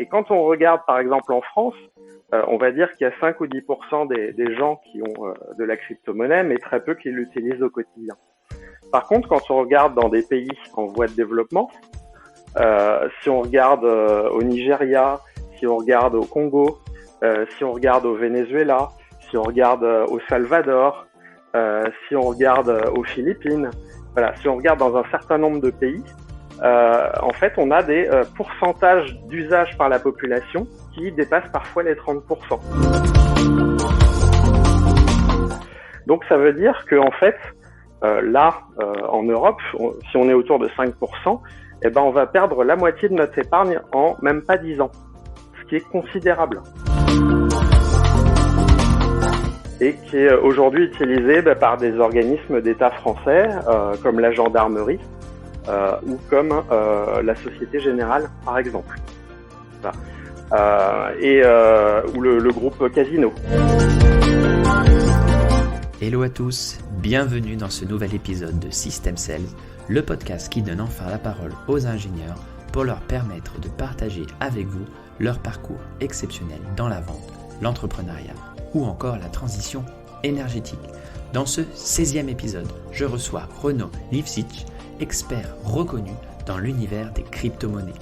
quand on regarde par exemple en France, on va dire qu'il y a 5 ou 10% des gens qui ont de la crypto-monnaie, mais très peu qui l'utilisent au quotidien. Par contre, quand on regarde dans des pays en voie de développement, si on regarde au Nigeria, si on regarde au Congo, si on regarde au Venezuela, si on regarde au Salvador, si on regarde aux Philippines, voilà, si on regarde dans un certain nombre de pays, en fait, on a des pourcentages d'usage par la population qui dépassent parfois les 30%. Donc ça veut dire que en fait, en Europe, si on est autour de 5%, eh ben on va perdre la moitié de notre épargne en même pas 10 ans, ce qui est considérable. Et qui est aujourd'hui utilisé par des organismes d'État français, comme la gendarmerie, ou comme la Société Générale, par exemple. Voilà. Ou le groupe Casino. Hello à tous, bienvenue dans ce nouvel épisode de System Sales, le podcast qui donne enfin la parole aux ingénieurs pour leur permettre de partager avec vous leur parcours exceptionnel dans la vente, l'entrepreneuriat ou encore la transition énergétique. Dans ce 16e épisode, je reçois Renaud Livcic, expert reconnu dans l'univers des crypto-monnaies.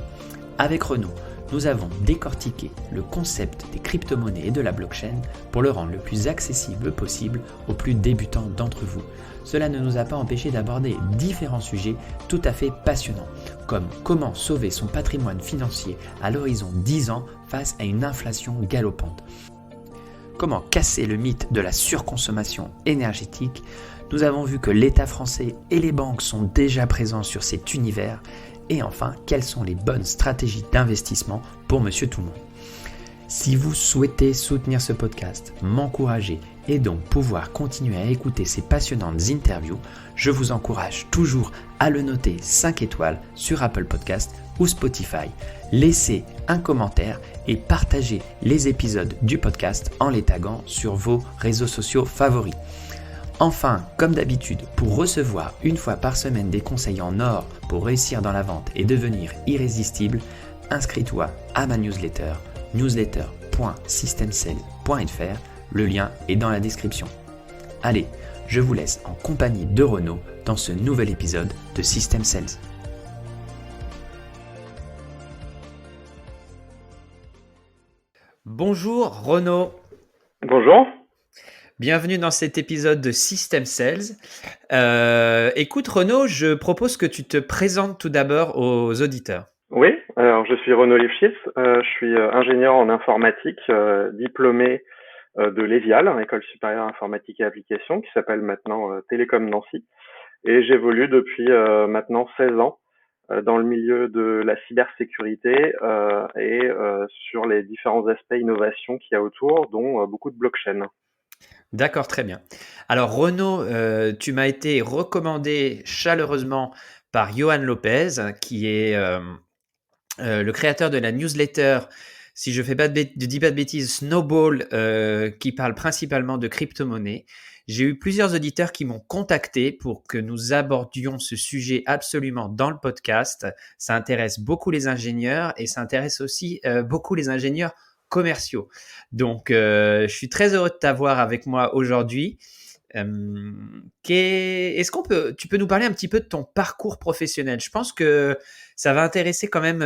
Avec Renaud, nous avons décortiqué le concept des crypto-monnaies et de la blockchain pour le rendre le plus accessible possible aux plus débutants d'entre vous. Cela ne nous a pas empêché d'aborder différents sujets tout à fait passionnants, comme comment sauver son patrimoine financier à l'horizon 10 ans face à une inflation galopante. Comment casser le mythe de la surconsommation énergétique. Nous avons vu que l'État français et les banques sont déjà présents sur cet univers. Et enfin, quelles sont les bonnes stratégies d'investissement pour Monsieur Tout-le-Monde. Si vous souhaitez soutenir ce podcast, m'encourager et donc pouvoir continuer à écouter ces passionnantes interviews, je vous encourage toujours à le noter 5 étoiles sur Apple Podcast ou Spotify. Laissez un commentaire et partagez les épisodes du podcast en les taguant sur vos réseaux sociaux favoris. Enfin, comme d'habitude, pour recevoir une fois par semaine des conseils en or pour réussir dans la vente et devenir irrésistible, inscris-toi à ma newsletter, newsletter.systemsales.fr. Le lien est dans la description. Allez, je vous laisse en compagnie de Renaud dans ce nouvel épisode de System Sales. Bonjour Renaud. Bonjour. Bienvenue dans cet épisode de System Sales. Écoute Renaud, je propose que tu te présentes tout d'abord aux auditeurs. Oui, alors je suis Renaud Livcic, je suis ingénieur en informatique, diplômé de l'EVIAL, École supérieure informatique et applications, qui s'appelle maintenant Télécom Nancy. Et j'évolue depuis maintenant 16 ans dans le milieu de la cybersécurité et sur les différents aspects innovation qu'il y a autour, dont beaucoup de blockchain. D'accord, très bien. Alors Renaud, tu m'as été recommandé chaleureusement par Johan Lopez, qui est le créateur de la newsletter, si je dis pas de bêtises, Snowball, qui parle principalement de crypto-monnaie. J'ai eu plusieurs auditeurs qui m'ont contacté pour que nous abordions ce sujet absolument dans le podcast. Ça intéresse beaucoup les ingénieurs et ça intéresse aussi beaucoup les ingénieurs commerciaux. Donc, je suis très heureux de t'avoir avec moi aujourd'hui. Tu peux nous parler un petit peu de ton parcours professionnel? Je pense que ça va intéresser quand même,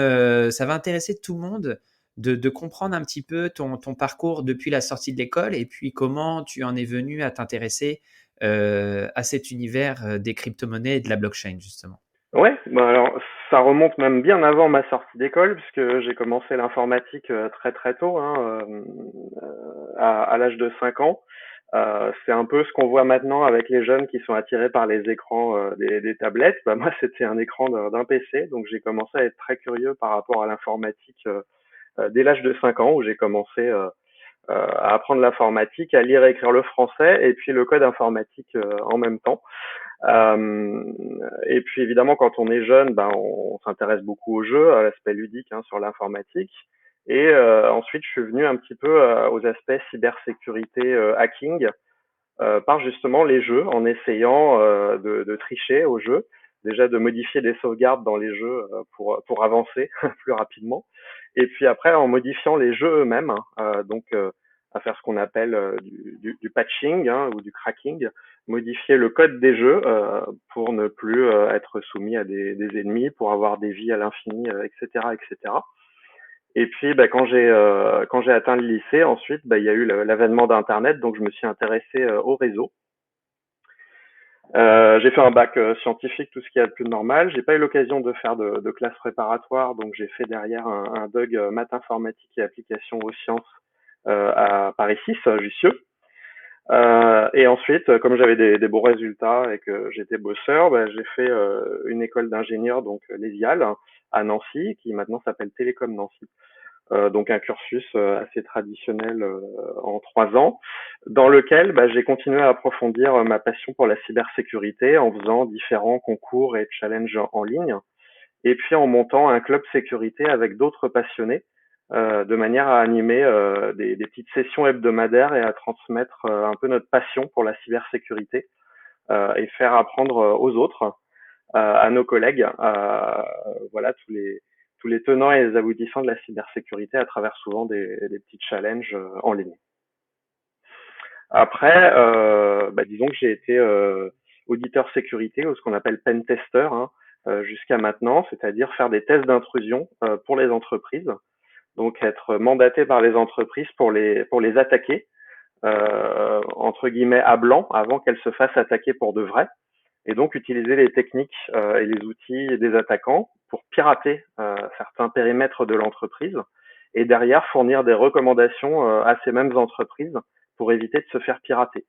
ça va intéresser tout le monde de comprendre un petit peu ton parcours depuis la sortie de l'école et puis comment tu en es venu à t'intéresser à cet univers des crypto-monnaies et de la blockchain, justement. Ouais, alors ça remonte même bien avant ma sortie d'école, puisque j'ai commencé l'informatique très très tôt, à l'âge de 5 ans. C'est un peu ce qu'on voit maintenant avec les jeunes qui sont attirés par les écrans des tablettes. Bah, moi, c'était un écran d'un PC, donc j'ai commencé à être très curieux par rapport à l'informatique dès l'âge de 5 ans, où j'ai commencé à apprendre l'informatique, à lire et écrire le français, et puis le code informatique en même temps. Euh, et puis évidemment, quand on est jeune, on s'intéresse beaucoup aux jeux, à l'aspect ludique sur l'informatique. Et ensuite, je suis venu un petit peu aux aspects cybersécurité, hacking, par justement les jeux, en essayant de tricher aux jeux déjà de modifier des sauvegardes dans les jeux pour avancer plus rapidement. Et puis après, en modifiant les jeux eux-mêmes, à faire ce qu'on appelle du patching ou du cracking, modifier le code des jeux pour ne plus être soumis à des ennemis, pour avoir des vies à l'infini, etc., etc. Et puis, quand j'ai atteint le lycée, ensuite, il y a eu l'avènement d'Internet, donc je me suis intéressé au réseau. J'ai fait un bac scientifique, tout ce qu'il y a de plus normal. J'ai pas eu l'occasion de faire de classe préparatoire, donc j'ai fait derrière un DUG maths informatique et application aux sciences à Paris 6, Jussieu. Et ensuite, comme j'avais des bons résultats et que j'étais bosseur, j'ai fait une école d'ingénieur, donc l'ESIAL, à Nancy, qui maintenant s'appelle Télécom Nancy. Donc un cursus assez traditionnel en 3 ans, dans lequel j'ai continué à approfondir ma passion pour la cybersécurité en faisant différents concours et challenges en ligne, et puis en montant un club sécurité avec d'autres passionnés, de manière à animer des petites sessions hebdomadaires et à transmettre un peu notre passion pour la cybersécurité et faire apprendre aux autres, à nos collègues, voilà tous les tenants et les aboutissants de la cybersécurité à travers souvent des petits challenges en ligne. Après, disons que j'ai été auditeur sécurité ou ce qu'on appelle pen tester jusqu'à maintenant, c'est-à-dire faire des tests d'intrusion pour les entreprises, donc être mandaté par les entreprises pour les attaquer entre guillemets à blanc avant qu'elles se fassent attaquer pour de vrai, et donc utiliser les techniques et les outils des attaquants pour pirater certains périmètres de l'entreprise et derrière fournir des recommandations à ces mêmes entreprises pour éviter de se faire pirater.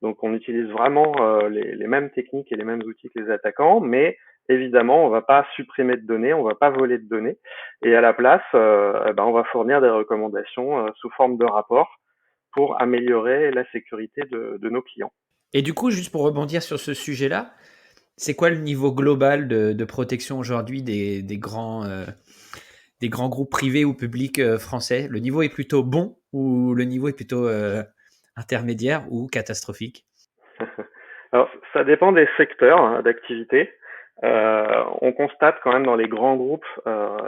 Donc on utilise vraiment les mêmes techniques et les mêmes outils que les attaquants, mais évidemment on ne va pas supprimer de données, on ne va pas voler de données, et à la place on va fournir des recommandations sous forme de rapports pour améliorer la sécurité de nos clients. Et du coup, juste pour rebondir sur ce sujet-là, c'est quoi le niveau global de protection aujourd'hui des grands groupes privés ou publics français? Le niveau est plutôt bon ou le niveau est plutôt intermédiaire ou catastrophique? Alors, ça dépend des secteurs d'activité. On constate quand même dans les grands groupes,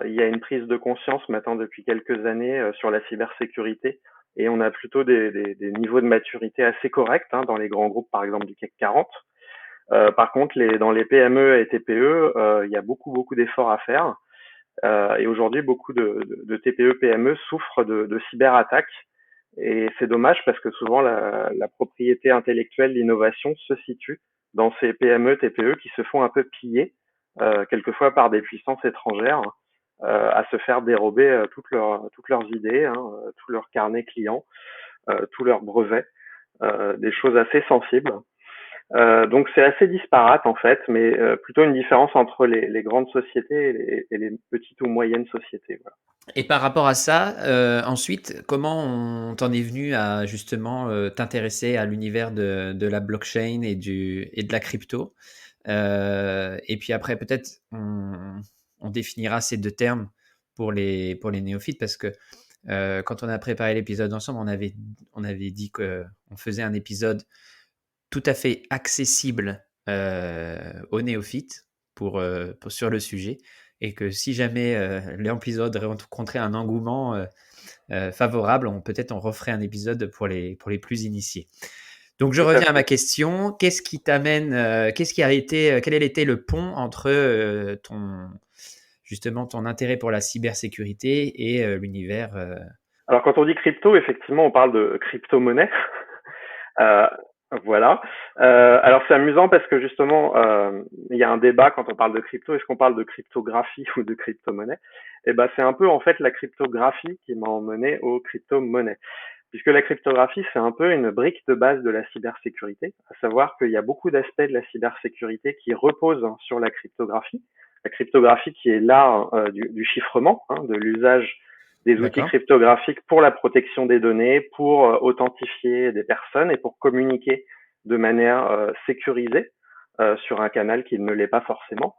il y a une prise de conscience maintenant depuis quelques années sur la cybersécurité, et on a plutôt des niveaux de maturité assez corrects dans les grands groupes, par exemple du CAC 40. Par contre, dans les PME et TPE, il y a beaucoup d'efforts à faire. Et aujourd'hui, beaucoup de TPE, PME souffrent de cyberattaques. Et c'est dommage parce que souvent la propriété intellectuelle, l'innovation se situe dans ces PME, TPE qui se font un peu piller, quelquefois par des puissances étrangères, à se faire dérober toutes leurs idées, tout leur carnet client, tous leurs brevets, des choses assez sensibles. Donc c'est assez disparate en fait, mais plutôt une différence entre les grandes sociétés et les petites ou moyennes sociétés. Voilà. Et par rapport à ça, ensuite, comment on t'en est venu à justement t'intéresser à l'univers de la blockchain et de la crypto? Et puis après, peut-être, on définira ces deux termes pour les néophytes, parce que quand on a préparé l'épisode ensemble, on avait dit qu'on faisait un épisode tout à fait accessible aux néophytes sur le sujet, et que si jamais l'épisode rencontrait un engouement favorable, peut-être on referait un épisode pour les plus initiés. Donc je reviens à ma question. Qu'est-ce qui t'amène, quel a été le pont entre justement ton intérêt pour la cybersécurité et l'univers Alors quand on dit crypto, effectivement, on parle de crypto-monnaie. Euh, voilà. Alors c'est amusant parce que justement, il y a un débat quand on parle de crypto. Est-ce qu'on parle de cryptographie ou de crypto-monnaie? Et c'est un peu en fait la cryptographie qui m'a emmené aux crypto-monnaies. Puisque la cryptographie, c'est un peu une brique de base de la cybersécurité, à savoir qu'il y a beaucoup d'aspects de la cybersécurité qui reposent sur la cryptographie. La cryptographie qui est l'art du chiffrement, de l'usage des outils cryptographiques pour la protection des données, pour authentifier des personnes et pour communiquer de manière sécurisée sur un canal qui ne l'est pas forcément.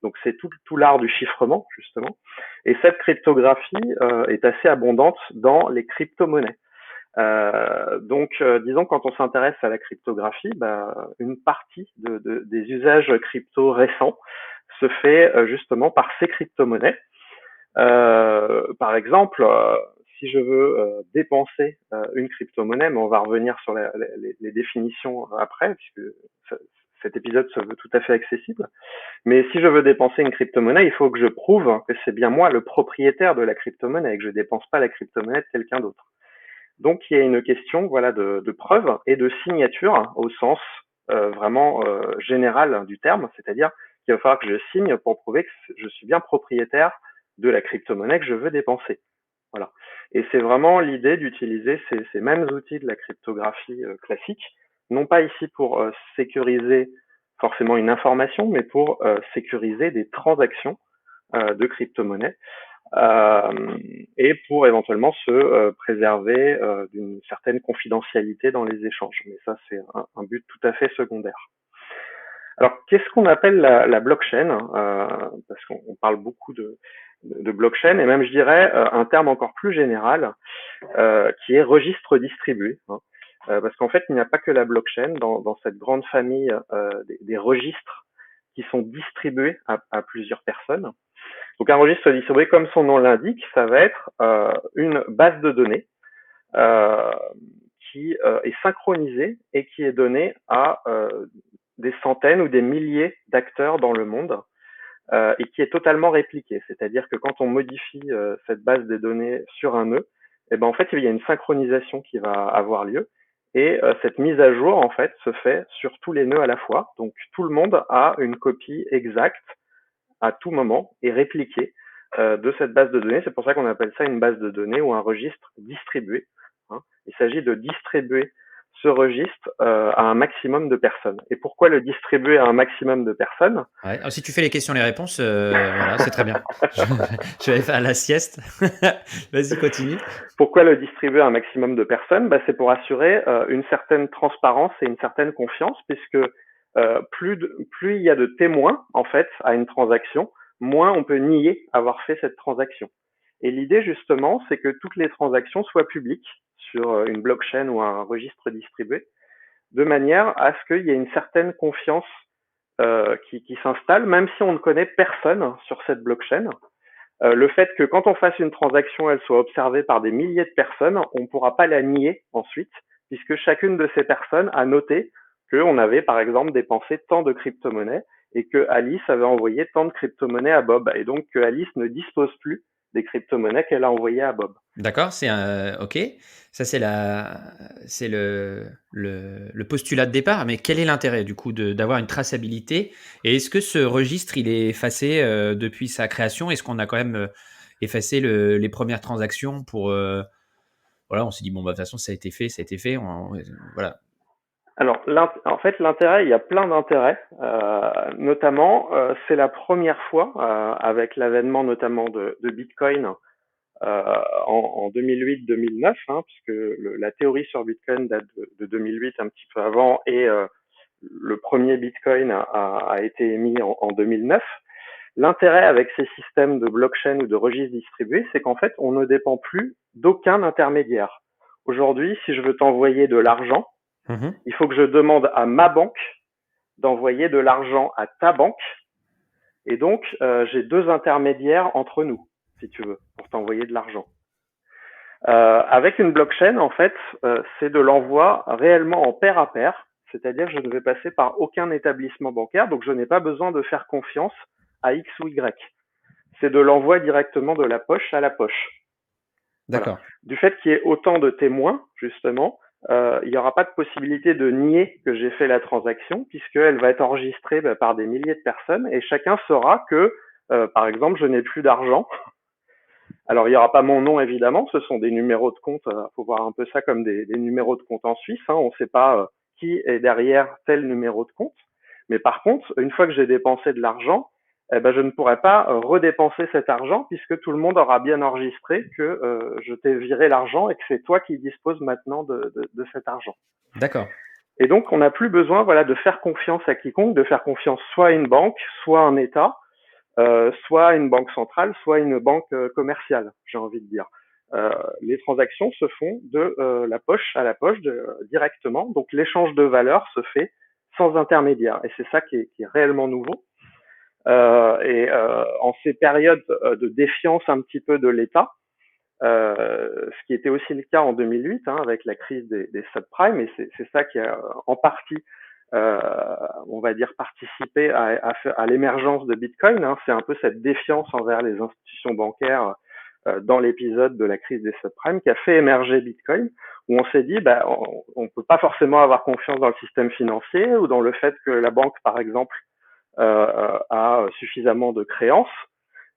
Donc c'est tout l'art du chiffrement, justement. Et cette cryptographie est assez abondante dans les crypto-monnaies. Disons quand on s'intéresse à la cryptographie, une partie des usages crypto récents se fait justement par ces crypto-monnaies. Par exemple, si je veux dépenser une crypto-monnaie, mais on va revenir sur les définitions après, puisque ça, cet épisode se veut tout à fait accessible. Mais si je veux dépenser une crypto-monnaie, il faut que je prouve que c'est bien moi le propriétaire de la crypto-monnaie et que je dépense pas la crypto-monnaie de quelqu'un d'autre. Donc il y a une question voilà de preuve et de signature au sens vraiment général du terme, c'est-à-dire qu'il va falloir que je signe pour prouver que je suis bien propriétaire de la crypto-monnaie que je veux dépenser. Voilà. Et c'est vraiment l'idée d'utiliser ces mêmes outils de la cryptographie classique, non pas ici pour sécuriser forcément une information, mais pour sécuriser des transactions de crypto-monnaie et pour éventuellement se préserver d'une certaine confidentialité dans les échanges. Mais ça, c'est un but tout à fait secondaire. Alors, qu'est-ce qu'on appelle la blockchain parce qu'on parle beaucoup de blockchain, et même, je dirais, un terme encore plus général, qui est registre distribué. Parce qu'en fait, il n'y a pas que la blockchain dans cette grande famille des registres qui sont distribués à plusieurs personnes. Donc, un registre distribué, comme son nom l'indique, ça va être une base de données qui est synchronisée et qui est donnée à des centaines ou des milliers d'acteurs dans le monde et qui est totalement répliquée. C'est-à-dire que quand on modifie cette base de données sur un nœud, eh ben en fait, il y a une synchronisation qui va avoir lieu et cette mise à jour, en fait, se fait sur tous les nœuds à la fois. Donc, tout le monde a une copie exacte à tout moment et répliquée de cette base de données. C'est pour ça qu'on appelle ça une base de données ou un registre distribué. Il s'agit de distribuer ce registre à un maximum de personnes. Et pourquoi le distribuer à un maximum de personnes? Ouais. Alors, si tu fais les questions, les réponses, voilà, c'est très bien. Je vais faire la sieste. Vas-y, continue. Pourquoi le distribuer à un maximum de personnes? C'est pour assurer une certaine transparence et une certaine confiance, puisque plus il y a de témoins en fait à une transaction, moins on peut nier avoir fait cette transaction. Et l'idée justement, c'est que toutes les transactions soient publiques sur une blockchain ou un registre distribué, de manière à ce qu'il y ait une certaine confiance qui s'installe, même si on ne connaît personne sur cette blockchain. Le fait que quand on fasse une transaction, elle soit observée par des milliers de personnes, on ne pourra pas la nier ensuite, puisque chacune de ces personnes a noté qu'on avait, par exemple, dépensé tant de crypto-monnaies et que Alice avait envoyé tant de crypto-monnaies à Bob, et donc que Alice ne dispose plus des crypto-monnaies qu'elle a envoyées à Bob. D'accord, c'est un OK. Ça c'est le postulat de départ, mais quel est l'intérêt du coup d'avoir une traçabilité? Et est-ce que ce registre il est effacé depuis sa création? Est-ce qu'on a quand même effacé les premières transactions pour voilà, on s'est dit bon bah de toute façon ça a été fait, voilà. Alors, en fait, l'intérêt, il y a plein d'intérêts. Notamment, c'est la première fois, avec l'avènement notamment de Bitcoin en 2008-2009, puisque la théorie sur Bitcoin date de 2008, un petit peu avant, et le premier Bitcoin a été émis en 2009. L'intérêt avec ces systèmes de blockchain ou de registres distribués, c'est qu'en fait, on ne dépend plus d'aucun intermédiaire. Aujourd'hui, si je veux t'envoyer de l'argent, il faut que je demande à ma banque d'envoyer de l'argent à ta banque. Et donc, j'ai deux intermédiaires entre nous, si tu veux, pour t'envoyer de l'argent. Avec une blockchain, en fait, c'est de l'envoi réellement en pair à pair, c'est-à-dire que je ne vais passer par aucun établissement bancaire, donc je n'ai pas besoin de faire confiance à X ou Y. C'est de l'envoi directement de la poche à la poche. D'accord. Voilà. Du fait qu'il y ait autant de témoins, justement, il n'y aura pas de possibilité de nier que j'ai fait la transaction, puisqu'elle va être enregistrée par des milliers de personnes, et chacun saura que, par exemple, je n'ai plus d'argent. Alors, il n'y aura pas mon nom, évidemment, ce sont des numéros de compte, faut voir un peu ça comme des numéros de compte en Suisse, on ne sait pas qui est derrière tel numéro de compte. Mais par contre, une fois que j'ai dépensé de l'argent, je ne pourrai pas redépenser cet argent puisque tout le monde aura bien enregistré que je t'ai viré l'argent et que c'est toi qui disposes maintenant de cet argent. D'accord. Et donc, on n'a plus besoin de faire confiance à quiconque, de faire confiance soit à une banque, soit à un État, soit une banque centrale, soit une banque commerciale, j'ai envie de dire. les transactions se font de la poche à la poche directement. Donc l'échange de valeur se fait sans intermédiaire. Et c'est ça qui est réellement nouveau. En ces périodes de défiance un petit peu de l'État, ce qui était aussi le cas en 2008 avec la crise des subprimes, et c'est ça qui a en partie, on va dire, participé à l'émergence de Bitcoin. C'est un peu cette défiance envers les institutions bancaires dans l'épisode de la crise des subprimes qui a fait émerger Bitcoin, où on s'est dit, on peut pas forcément avoir confiance dans le système financier ou dans le fait que la banque, par exemple, a suffisamment de créances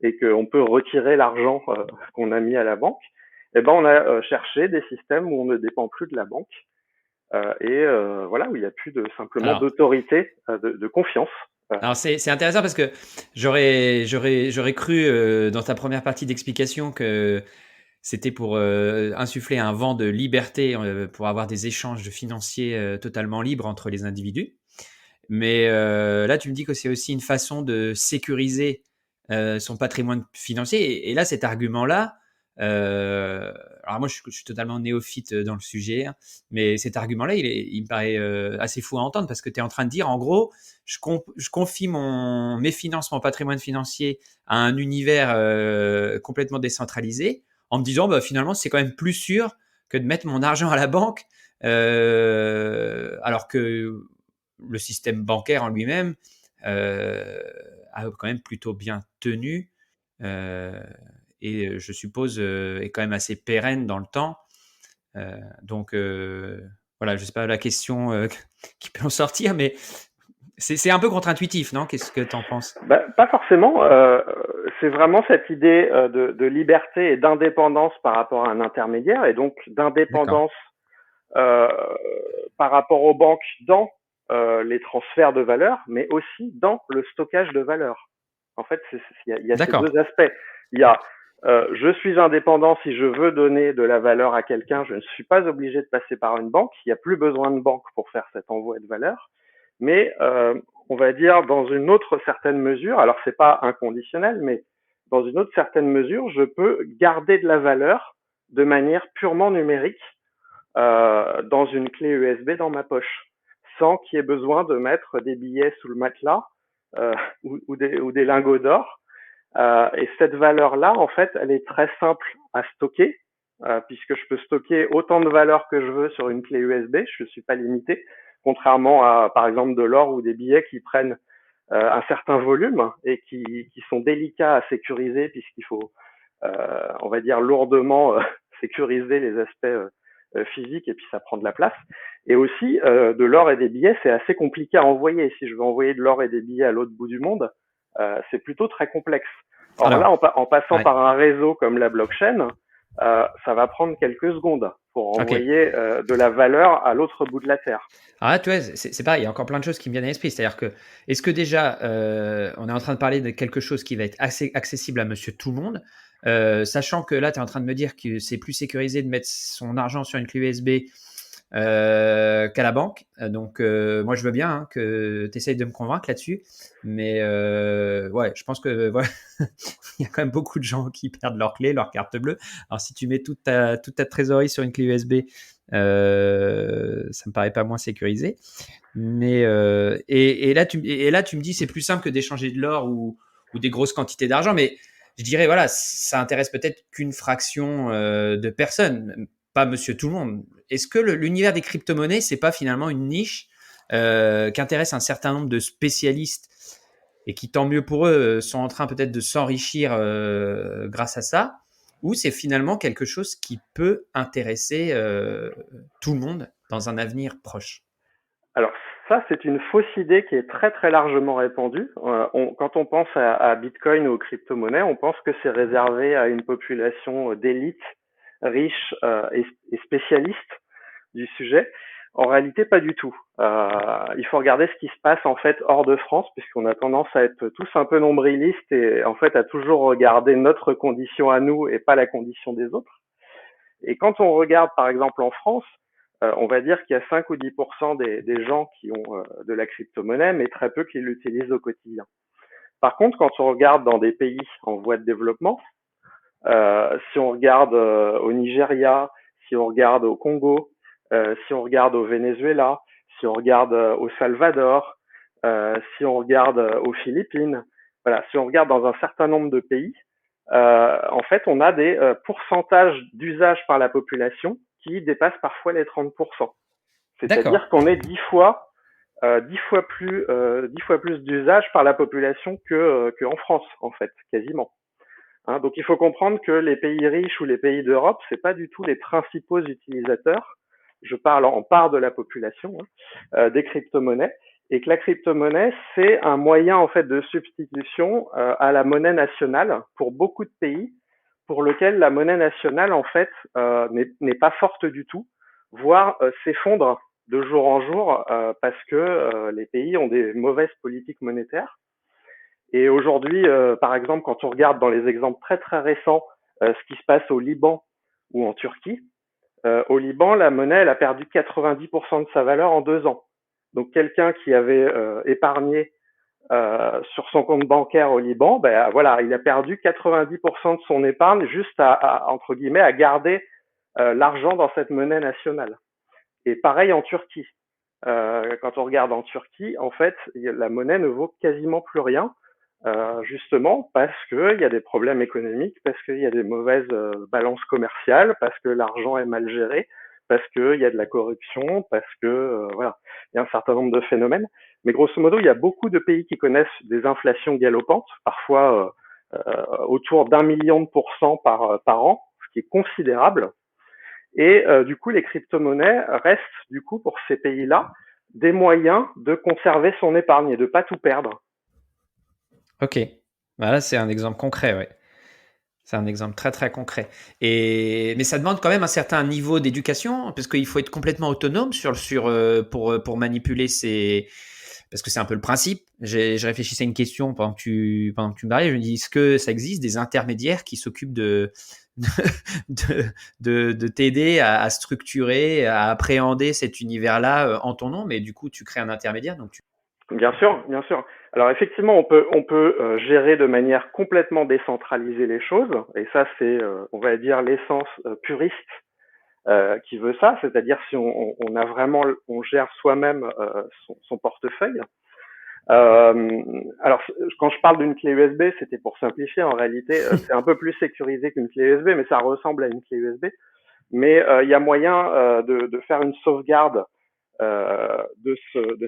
et qu'on peut retirer l'argent qu'on a mis à la banque. Et ben on a cherché des systèmes où on ne dépend plus de la banque voilà, où il n'y a plus simplement Alors, d'autorité, de confiance. alors c'est intéressant parce que j'aurais cru dans ta première partie d'explication que c'était pour insuffler un vent de liberté, pour avoir des échanges financiers totalement libres entre les individus. Mais là, tu me dis que c'est aussi une façon de sécuriser son patrimoine financier. Et là, cet argument-là, alors moi, je suis totalement néophyte dans le sujet, hein, mais cet argument-là, il me paraît assez fou à entendre parce que tu es en train de dire, en gros, je confie mes finances, mon patrimoine financier à un univers complètement décentralisé en me disant, bah, finalement, c'est quand même plus sûr que de mettre mon argent à la banque, alors que le système bancaire en lui-même a quand même plutôt bien tenu euh, et je suppose est quand même assez pérenne dans le temps. Donc voilà, je ne sais pas la question qui peut en sortir, mais c'est un peu contre-intuitif, non? Qu'est-ce que tu en penses? Pas forcément. C'est vraiment cette idée de liberté et d'indépendance par rapport à un intermédiaire, et donc D'accord. d'indépendance euh, par rapport aux banques dans les transferts de valeur, mais aussi dans le stockage de valeur. En fait, il y a ces D'accord. deux aspects. Il y a je suis indépendant si je veux donner de la valeur à quelqu'un, je ne suis pas obligé de passer par une banque. Il n'y a plus besoin de banque pour faire cet envoi de valeur. Mais on va dire dans une autre certaine mesure, alors c'est pas inconditionnel, mais dans une autre certaine mesure, je peux garder de la valeur de manière purement numérique dans une clé USB dans ma poche, sans qu'il y ait besoin de mettre des billets sous le matelas ou des lingots d'or. Et cette valeur-là, en fait, elle est très simple à stocker, puisque je peux stocker autant de valeur que je veux sur une clé USB, je ne suis pas limité, contrairement à, par exemple, de l'or ou des billets qui prennent un certain volume et qui sont délicats à sécuriser, puisqu'il faut, on va dire, lourdement sécuriser les aspects physiques, et puis ça prend de la place. Et aussi, de l'or et des billets, c'est assez compliqué à envoyer. Si je veux envoyer de l'or et des billets à l'autre bout du monde, c'est plutôt très complexe. Or Alors, là, en passant ouais. par un réseau comme la blockchain, ça va prendre quelques secondes pour Ok. envoyer de la valeur à l'autre bout de la Terre. Alors là, tu vois, c'est pareil, il y a encore plein de choses qui me viennent à l'esprit. C'est-à-dire que, est-ce que déjà, on est en train de parler de quelque chose qui va être assez accessible à monsieur tout le monde, sachant que là, tu es en train de me dire que c'est plus sécurisé de mettre son argent sur une clé USB qu'à la banque. Donc, moi, je veux bien que tu essayes de me convaincre là-dessus. Mais ouais, je pense que ouais, il y a quand même beaucoup de gens qui perdent leur clé, leur carte bleue. Alors, si tu mets toute ta trésorerie sur une clé USB, ça me paraît pas moins sécurisé. Mais et là, tu me dis c'est plus simple que d'échanger de l'or ou des grosses quantités d'argent. Mais je dirais voilà, ça intéresse peut-être qu'une fraction de personnes, pas monsieur tout le monde. Est-ce que l'univers des crypto-monnaies, c'est pas finalement une niche qui intéresse un certain nombre de spécialistes et qui, tant mieux pour eux, sont en train peut-être de s'enrichir grâce à ça, ou c'est finalement quelque chose qui peut intéresser tout le monde dans un avenir proche? Alors ça, c'est une fausse idée qui est très très largement répandue. Quand on pense à Bitcoin ou aux crypto-monnaies, on pense que c'est réservé à une population d'élite, riche et spécialiste du sujet. En réalité, pas du tout. Il faut regarder ce qui se passe en fait hors de France, puisqu'on a tendance à être tous un peu nombrilistes et en fait à toujours regarder notre condition à nous et pas la condition des autres. Et quand on regarde par exemple en France, on va dire qu'il y a 5 ou 10% des gens qui ont de la crypto-monnaie, mais très peu qui l'utilisent au quotidien. Par contre, quand on regarde dans des pays en voie de développement, Si on regarde au Nigeria, si on regarde au Congo, si on regarde au Venezuela, si on regarde au Salvador, si on regarde aux Philippines, voilà, si on regarde dans un certain nombre de pays, en fait, on a des pourcentages d'usage par la population qui dépassent parfois les 30%. D'accord. C'est-à-dire qu'on est 10 fois plus d'usage par la population que en France, en fait, quasiment. Hein, donc il faut comprendre que les pays riches ou les pays d'Europe, c'est pas du tout les principaux utilisateurs. Je parle en part de la population des crypto-monnaies, et que la crypto-monnaie c'est un moyen en fait de substitution à la monnaie nationale pour beaucoup de pays, pour lequel la monnaie nationale en fait n'est pas forte du tout, voire s'effondre de jour en jour parce que les pays ont des mauvaises politiques monétaires. Et aujourd'hui, par exemple, quand on regarde dans les exemples très très récents ce qui se passe au Liban ou en Turquie, au Liban, la monnaie elle a perdu 90% de sa valeur en 2 ans. Donc quelqu'un qui avait épargné sur son compte bancaire au Liban, ben voilà, il a perdu 90% de son épargne juste entre guillemets à garder l'argent dans cette monnaie nationale. Et pareil en Turquie. Quand on regarde en Turquie, en fait, la monnaie ne vaut quasiment plus rien, justement parce qu'il y a des problèmes économiques, parce qu'il y a des mauvaises balances commerciales, parce que l'argent est mal géré, parce qu'il y a de la corruption, parce que voilà, il y a un certain nombre de phénomènes. Mais grosso modo, il y a beaucoup de pays qui connaissent des inflations galopantes, parfois autour d'1 million de % par an, ce qui est considérable. Et du coup, les crypto-monnaies restent, du coup, pour ces pays-là, des moyens de conserver son épargne et de pas tout perdre. Ok. Voilà, c'est un exemple concret, ouais. C'est un exemple très très concret. Mais ça demande quand même un certain niveau d'éducation, parce qu'il faut être complètement autonome pour manipuler ces. Parce que c'est un peu le principe. Je réfléchissais à une question pendant que tu me parlais. Je me dis, est-ce que ça existe des intermédiaires qui s'occupent de, de t'aider à structurer, à appréhender cet univers-là en ton nom, mais du coup, tu crées un intermédiaire. Donc Bien sûr, bien sûr. Alors effectivement, on peut gérer de manière complètement décentralisée les choses, et ça c'est, on va dire, l'essence puriste qui veut ça, c'est-à-dire si on a vraiment, on gère soi-même son portefeuille. Alors, quand je parle d'une clé USB, c'était pour simplifier. En réalité, c'est un peu plus sécurisé qu'une clé USB, mais ça ressemble à une clé USB. Mais il y a moyen de faire une sauvegarde de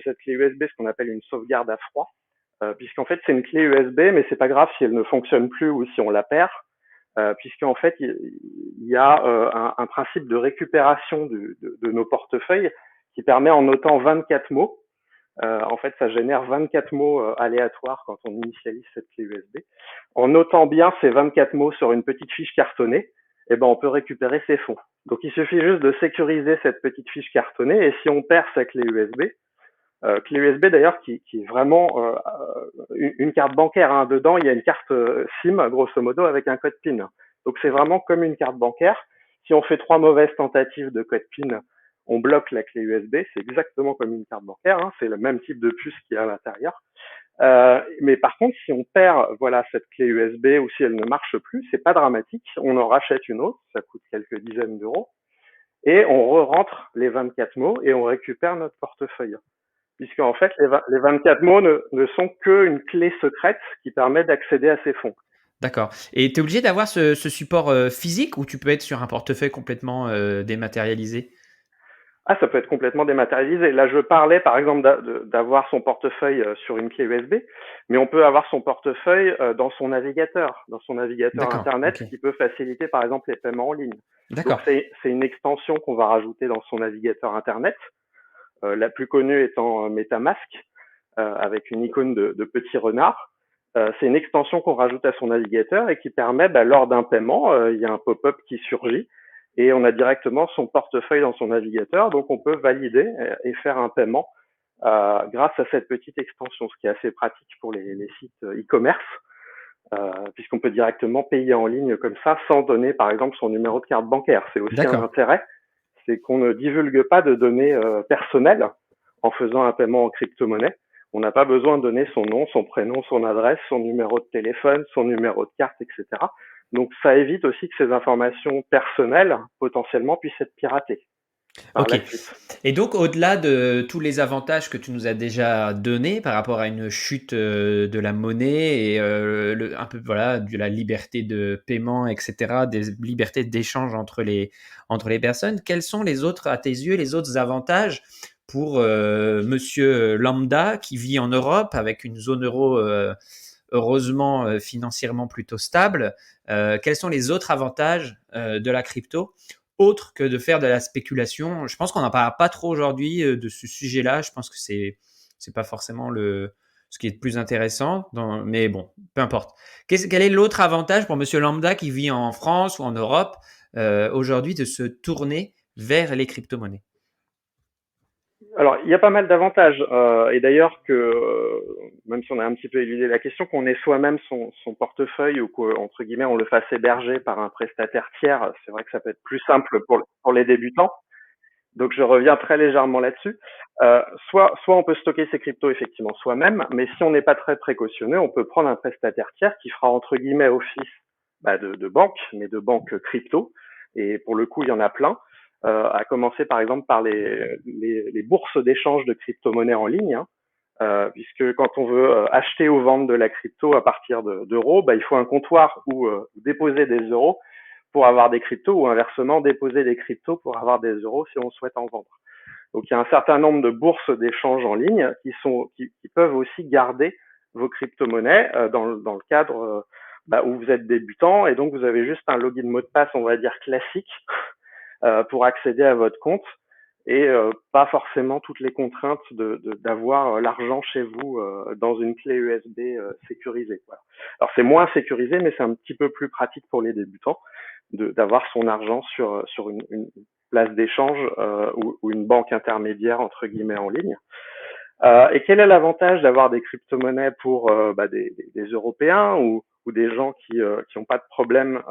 cette clé USB, ce qu'on appelle une sauvegarde à froid, puisqu'en fait c'est une clé USB, mais c'est pas grave si elle ne fonctionne plus ou si on la perd, puisqu'en fait il y a un principe de récupération de nos portefeuilles qui permet en notant 24 mots. En fait, ça génère 24 mots aléatoires quand on initialise cette clé USB. En notant bien ces 24 mots sur une petite fiche cartonnée, eh ben, on peut récupérer ses fonds. Donc, il suffit juste de sécuriser cette petite fiche cartonnée et si on perd sa clé USB d'ailleurs qui est vraiment une carte bancaire. Hein. Dedans, il y a une carte SIM, grosso modo, avec un code PIN. Donc, c'est vraiment comme une carte bancaire. Si on fait 3 mauvaises tentatives de code PIN, on bloque la clé USB. C'est exactement comme une carte bancaire. Hein. C'est le même type de puce qu'il y a à l'intérieur. Mais par contre, si on perd voilà cette clé USB ou si elle ne marche plus, c'est pas dramatique. On en rachète une autre. Ça coûte quelques dizaines d'euros. Et on re-rentre les 24 mots et on récupère notre portefeuille. Puisqu'en fait, les 24 mots ne sont qu'une clé secrète qui permet d'accéder à ces fonds. d'accord. Et tu es obligé d'avoir ce support physique ou tu peux être sur un portefeuille complètement dématérialisé? Ah, ça peut être complètement dématérialisé. Là, je parlais par exemple d'avoir son portefeuille sur une clé USB, mais on peut avoir son portefeuille dans son navigateur D'accord, Internet, ok. qui peut faciliter par exemple les paiements en ligne. Donc, D'accord, c'est une extension qu'on va rajouter dans son navigateur Internet, la plus connue étant MetaMask, avec une icône de petit renard. C'est une extension qu'on rajoute à son navigateur et qui permet, lors d'un paiement, il y a un pop-up qui surgit et on a directement son portefeuille dans son navigateur, donc on peut valider et faire un paiement grâce à cette petite extension, ce qui est assez pratique pour les sites e-commerce, puisqu'on peut directement payer en ligne comme ça sans donner, par exemple, son numéro de carte bancaire. C'est aussi un d'accord. intérêt, c'est qu'on ne divulgue pas de données personnelles en faisant un paiement en crypto-monnaie. On n'a pas besoin de donner son nom, son prénom, son adresse, son numéro de téléphone, son numéro de carte, etc. Donc ça évite aussi que ces informations personnelles potentiellement puissent être piratées par Ok. la suite. Et donc, au-delà de tous les avantages que tu nous as déjà donnés par rapport à une chute de la monnaie et un peu voilà de la liberté de paiement, etc., des libertés d'échange entre les personnes, quels sont les autres, à tes yeux, les autres avantages pour Monsieur Lambda qui vit en Europe avec une zone euro heureusement financièrement plutôt stable? Quels sont les autres avantages de la crypto autre que de faire de la spéculation? Je pense qu'on n'en parle pas trop aujourd'hui de ce sujet-là. Je pense que c'est pas forcément ce qui est le plus intéressant. Mais bon, peu importe. Quel est l'autre avantage pour Monsieur Lambda qui vit en France ou en Europe aujourd'hui de se tourner vers les crypto-monnaies? Alors, il y a pas mal d'avantages. Et d'ailleurs, même si on a un petit peu éludé la question, qu'on ait soi-même son portefeuille ou qu'entre guillemets on le fasse héberger par un prestataire tiers, c'est vrai que ça peut être plus simple pour les débutants. Donc, je reviens très légèrement là-dessus. Soit on peut stocker ses cryptos effectivement soi-même, mais si on n'est pas très précautionneux, on peut prendre un prestataire tiers qui fera entre guillemets office de banque, mais de banque crypto. Et pour le coup, il y en a plein. À commencer par exemple par les bourses d'échange de crypto-monnaies en ligne, hein, puisque quand on veut acheter ou vendre de la crypto à partir d'euros, il faut un comptoir où déposer des euros pour avoir des cryptos ou inversement déposer des cryptos pour avoir des euros si on souhaite en vendre. Donc il y a un certain nombre de bourses d'échange en ligne qui peuvent aussi garder vos crypto-monnaies dans le cadre où vous êtes débutant et donc vous avez juste un login mot de passe, on va dire classique, pour accéder à votre compte et pas forcément toutes les contraintes d'avoir l'argent chez vous dans une clé USB sécurisée. Voilà. Alors c'est moins sécurisé, mais c'est un petit peu plus pratique pour les débutants d'avoir son argent sur une place d'échange ou une banque intermédiaire entre guillemets en ligne. Et quel est l'avantage d'avoir des crypto-monnaies pour des Européens ou des gens qui n'ont pas de problème,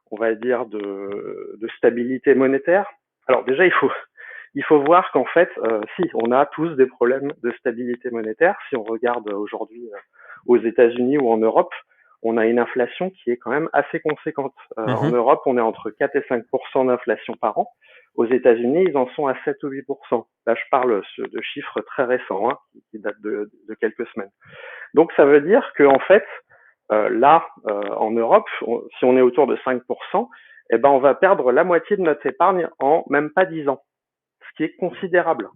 on va dire, de stabilité monétaire? Alors déjà, il faut voir qu'en fait, si on a tous des problèmes de stabilité monétaire, si on regarde aujourd'hui aux États-Unis ou en Europe, on a une inflation qui est quand même assez conséquente. En Europe, on est entre 4 et 5% d'inflation par an. Aux États-Unis, ils en sont à 7 ou 8%. Là, je parle de chiffres très récents, hein, qui datent de quelques semaines. Donc, ça veut dire qu'en fait, en Europe, si on est autour de 5%, eh ben, on va perdre la moitié de notre épargne en même pas 10 ans, ce qui est considérable.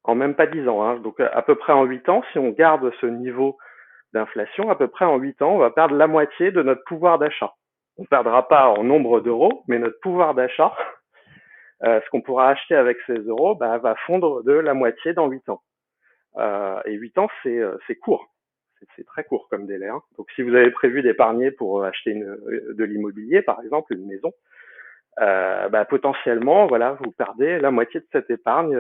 En même pas 10 ans, hein. Donc, à peu près en 8 ans, si on garde ce niveau d'inflation, à peu près en 8 ans, on va perdre la moitié de notre pouvoir d'achat. On ne perdra pas en nombre d'euros, mais notre pouvoir d'achat, ce qu'on pourra acheter avec ces euros, va fondre de la moitié dans 8 ans. Et 8 ans, c'est court. C'est très court comme délai, hein. Donc, si vous avez prévu d'épargner pour acheter de l'immobilier, par exemple, une maison, potentiellement, voilà, vous perdez la moitié de cette épargne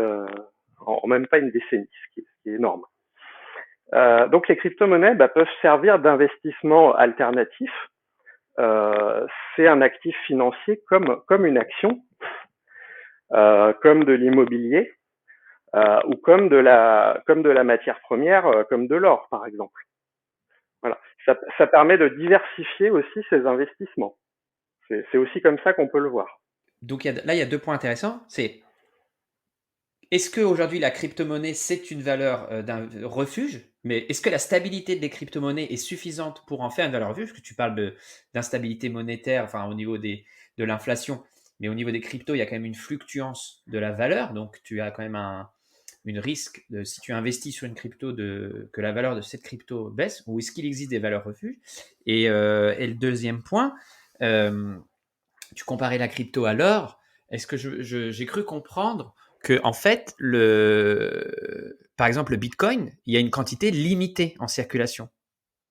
en même pas une décennie, ce qui est énorme. Donc, les crypto-monnaies peuvent servir d'investissement alternatif. C'est un actif financier comme une action, comme de l'immobilier ou comme de la matière première, comme de l'or, par exemple. Voilà. Ça permet de diversifier aussi ses investissements. C'est aussi comme ça qu'on peut le voir. Donc là, il y a deux points intéressants. C'est est-ce qu'aujourd'hui la crypto-monnaie c'est une valeur d'un refuge, mais est-ce que la stabilité des crypto-monnaies est suffisante pour en faire une valeur refuge? Parce que tu parles d'instabilité monétaire, enfin au niveau de l'inflation, mais au niveau des cryptos, il y a quand même une fluctuance de la valeur, donc tu as quand même une risque si tu investis sur une crypto que la valeur de cette crypto baisse, ou est-ce qu'il existe des valeurs refuges? Et le deuxième point, tu comparais la crypto à l'or. Est-ce que j'ai cru comprendre que en fait, par exemple, le Bitcoin, il y a une quantité limitée en circulation,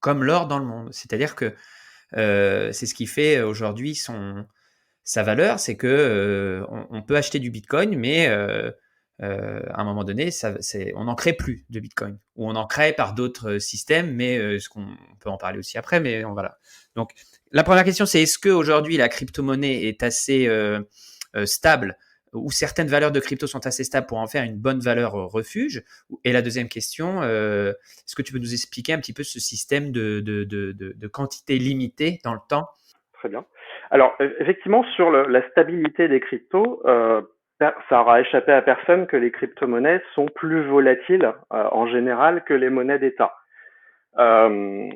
comme l'or dans le monde. C'est-à-dire que c'est ce qui fait aujourd'hui sa valeur, c'est que on peut acheter du Bitcoin, mais à un moment donné, on n'en crée plus de Bitcoin, ou on en crée par d'autres systèmes, mais on peut en parler aussi après, mais voilà. Donc, la première question, c'est est-ce qu'aujourd'hui la crypto-monnaie est assez stable, ou certaines valeurs de crypto sont assez stables pour en faire une bonne valeur refuge? Et la deuxième question, est-ce que tu peux nous expliquer un petit peu ce système de quantité limitée dans le temps? Très bien. Alors, effectivement, sur la stabilité des cryptos, ça aura échappé à personne que les crypto-monnaies sont plus volatiles en général que les monnaies d'État. Euh,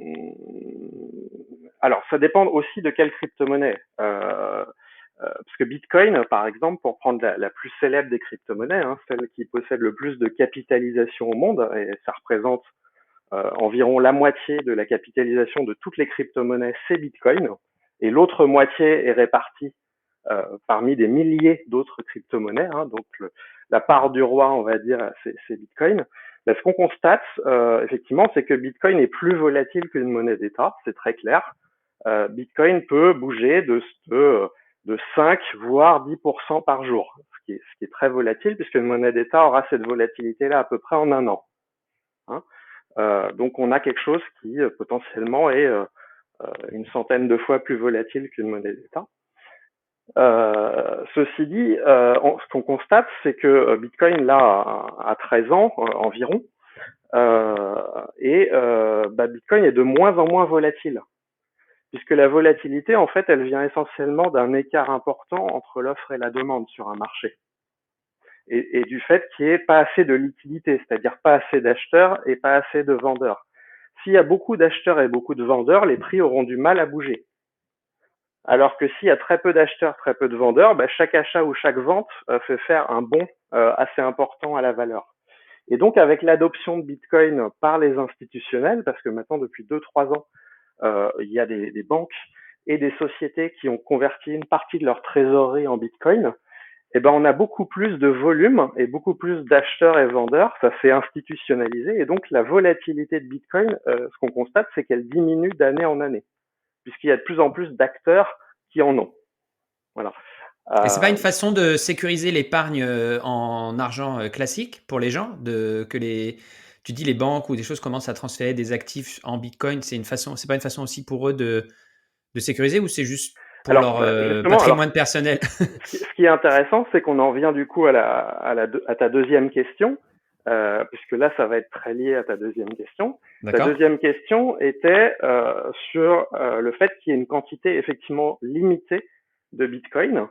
alors, ça dépend aussi de quelle crypto-monnaie. Parce que Bitcoin, par exemple, pour prendre la plus célèbre des crypto-monnaies, hein, celle qui possède le plus de capitalisation au monde, et ça représente environ la moitié de la capitalisation de toutes les crypto-monnaies, c'est Bitcoin, et l'autre moitié est répartie parmi des milliers d'autres crypto-monnaies. Hein, donc la part du roi, on va dire, c'est Bitcoin. Ben, ce qu'on constate, effectivement, c'est que Bitcoin est plus volatile qu'une monnaie d'État, c'est très clair. Bitcoin peut bouger de 5 voire 10% par jour, ce qui est très volatile puisque une monnaie d'État aura cette volatilité-là à peu près en un an. Hein. Donc on a quelque chose qui potentiellement est une centaine de fois plus volatile qu'une monnaie d'État. Ceci dit, ce qu'on constate, c'est que Bitcoin là a 13 ans environ, et Bitcoin est de moins en moins volatile, puisque la volatilité, en fait, elle vient essentiellement d'un écart important entre l'offre et la demande sur un marché, et du fait qu'il n'y ait pas assez de liquidité, c'est-à-dire pas assez d'acheteurs et pas assez de vendeurs. S'il y a beaucoup d'acheteurs et beaucoup de vendeurs, les prix auront du mal à bouger. Alors que s'il y a très peu d'acheteurs, très peu de vendeurs, chaque achat ou chaque vente fait faire un bond assez important à la valeur. Et donc, avec l'adoption de Bitcoin par les institutionnels, parce que maintenant, depuis 2-3 ans, il y a des banques et des sociétés qui ont converti une partie de leur trésorerie en Bitcoin, et on a beaucoup plus de volume et beaucoup plus d'acheteurs et vendeurs. Ça s'est institutionnalisé, et donc la volatilité de Bitcoin, ce qu'on constate, c'est qu'elle diminue d'année en année, puisqu'il y a de plus en plus d'acteurs qui en ont. Voilà. Et c'est pas une façon de sécuriser l'épargne en argent classique pour les gens, tu dis les banques ou des choses commencent à transférer des actifs en Bitcoin, c'est pas une façon aussi pour eux de sécuriser, ou c'est juste pour leur patrimoine personnel? Ce qui est intéressant, c'est qu'on en vient du coup à ta deuxième question, puisque là, ça va être très lié à ta deuxième question. D'accord. Ta deuxième question était sur le fait qu'il y ait une quantité effectivement limitée de Bitcoin.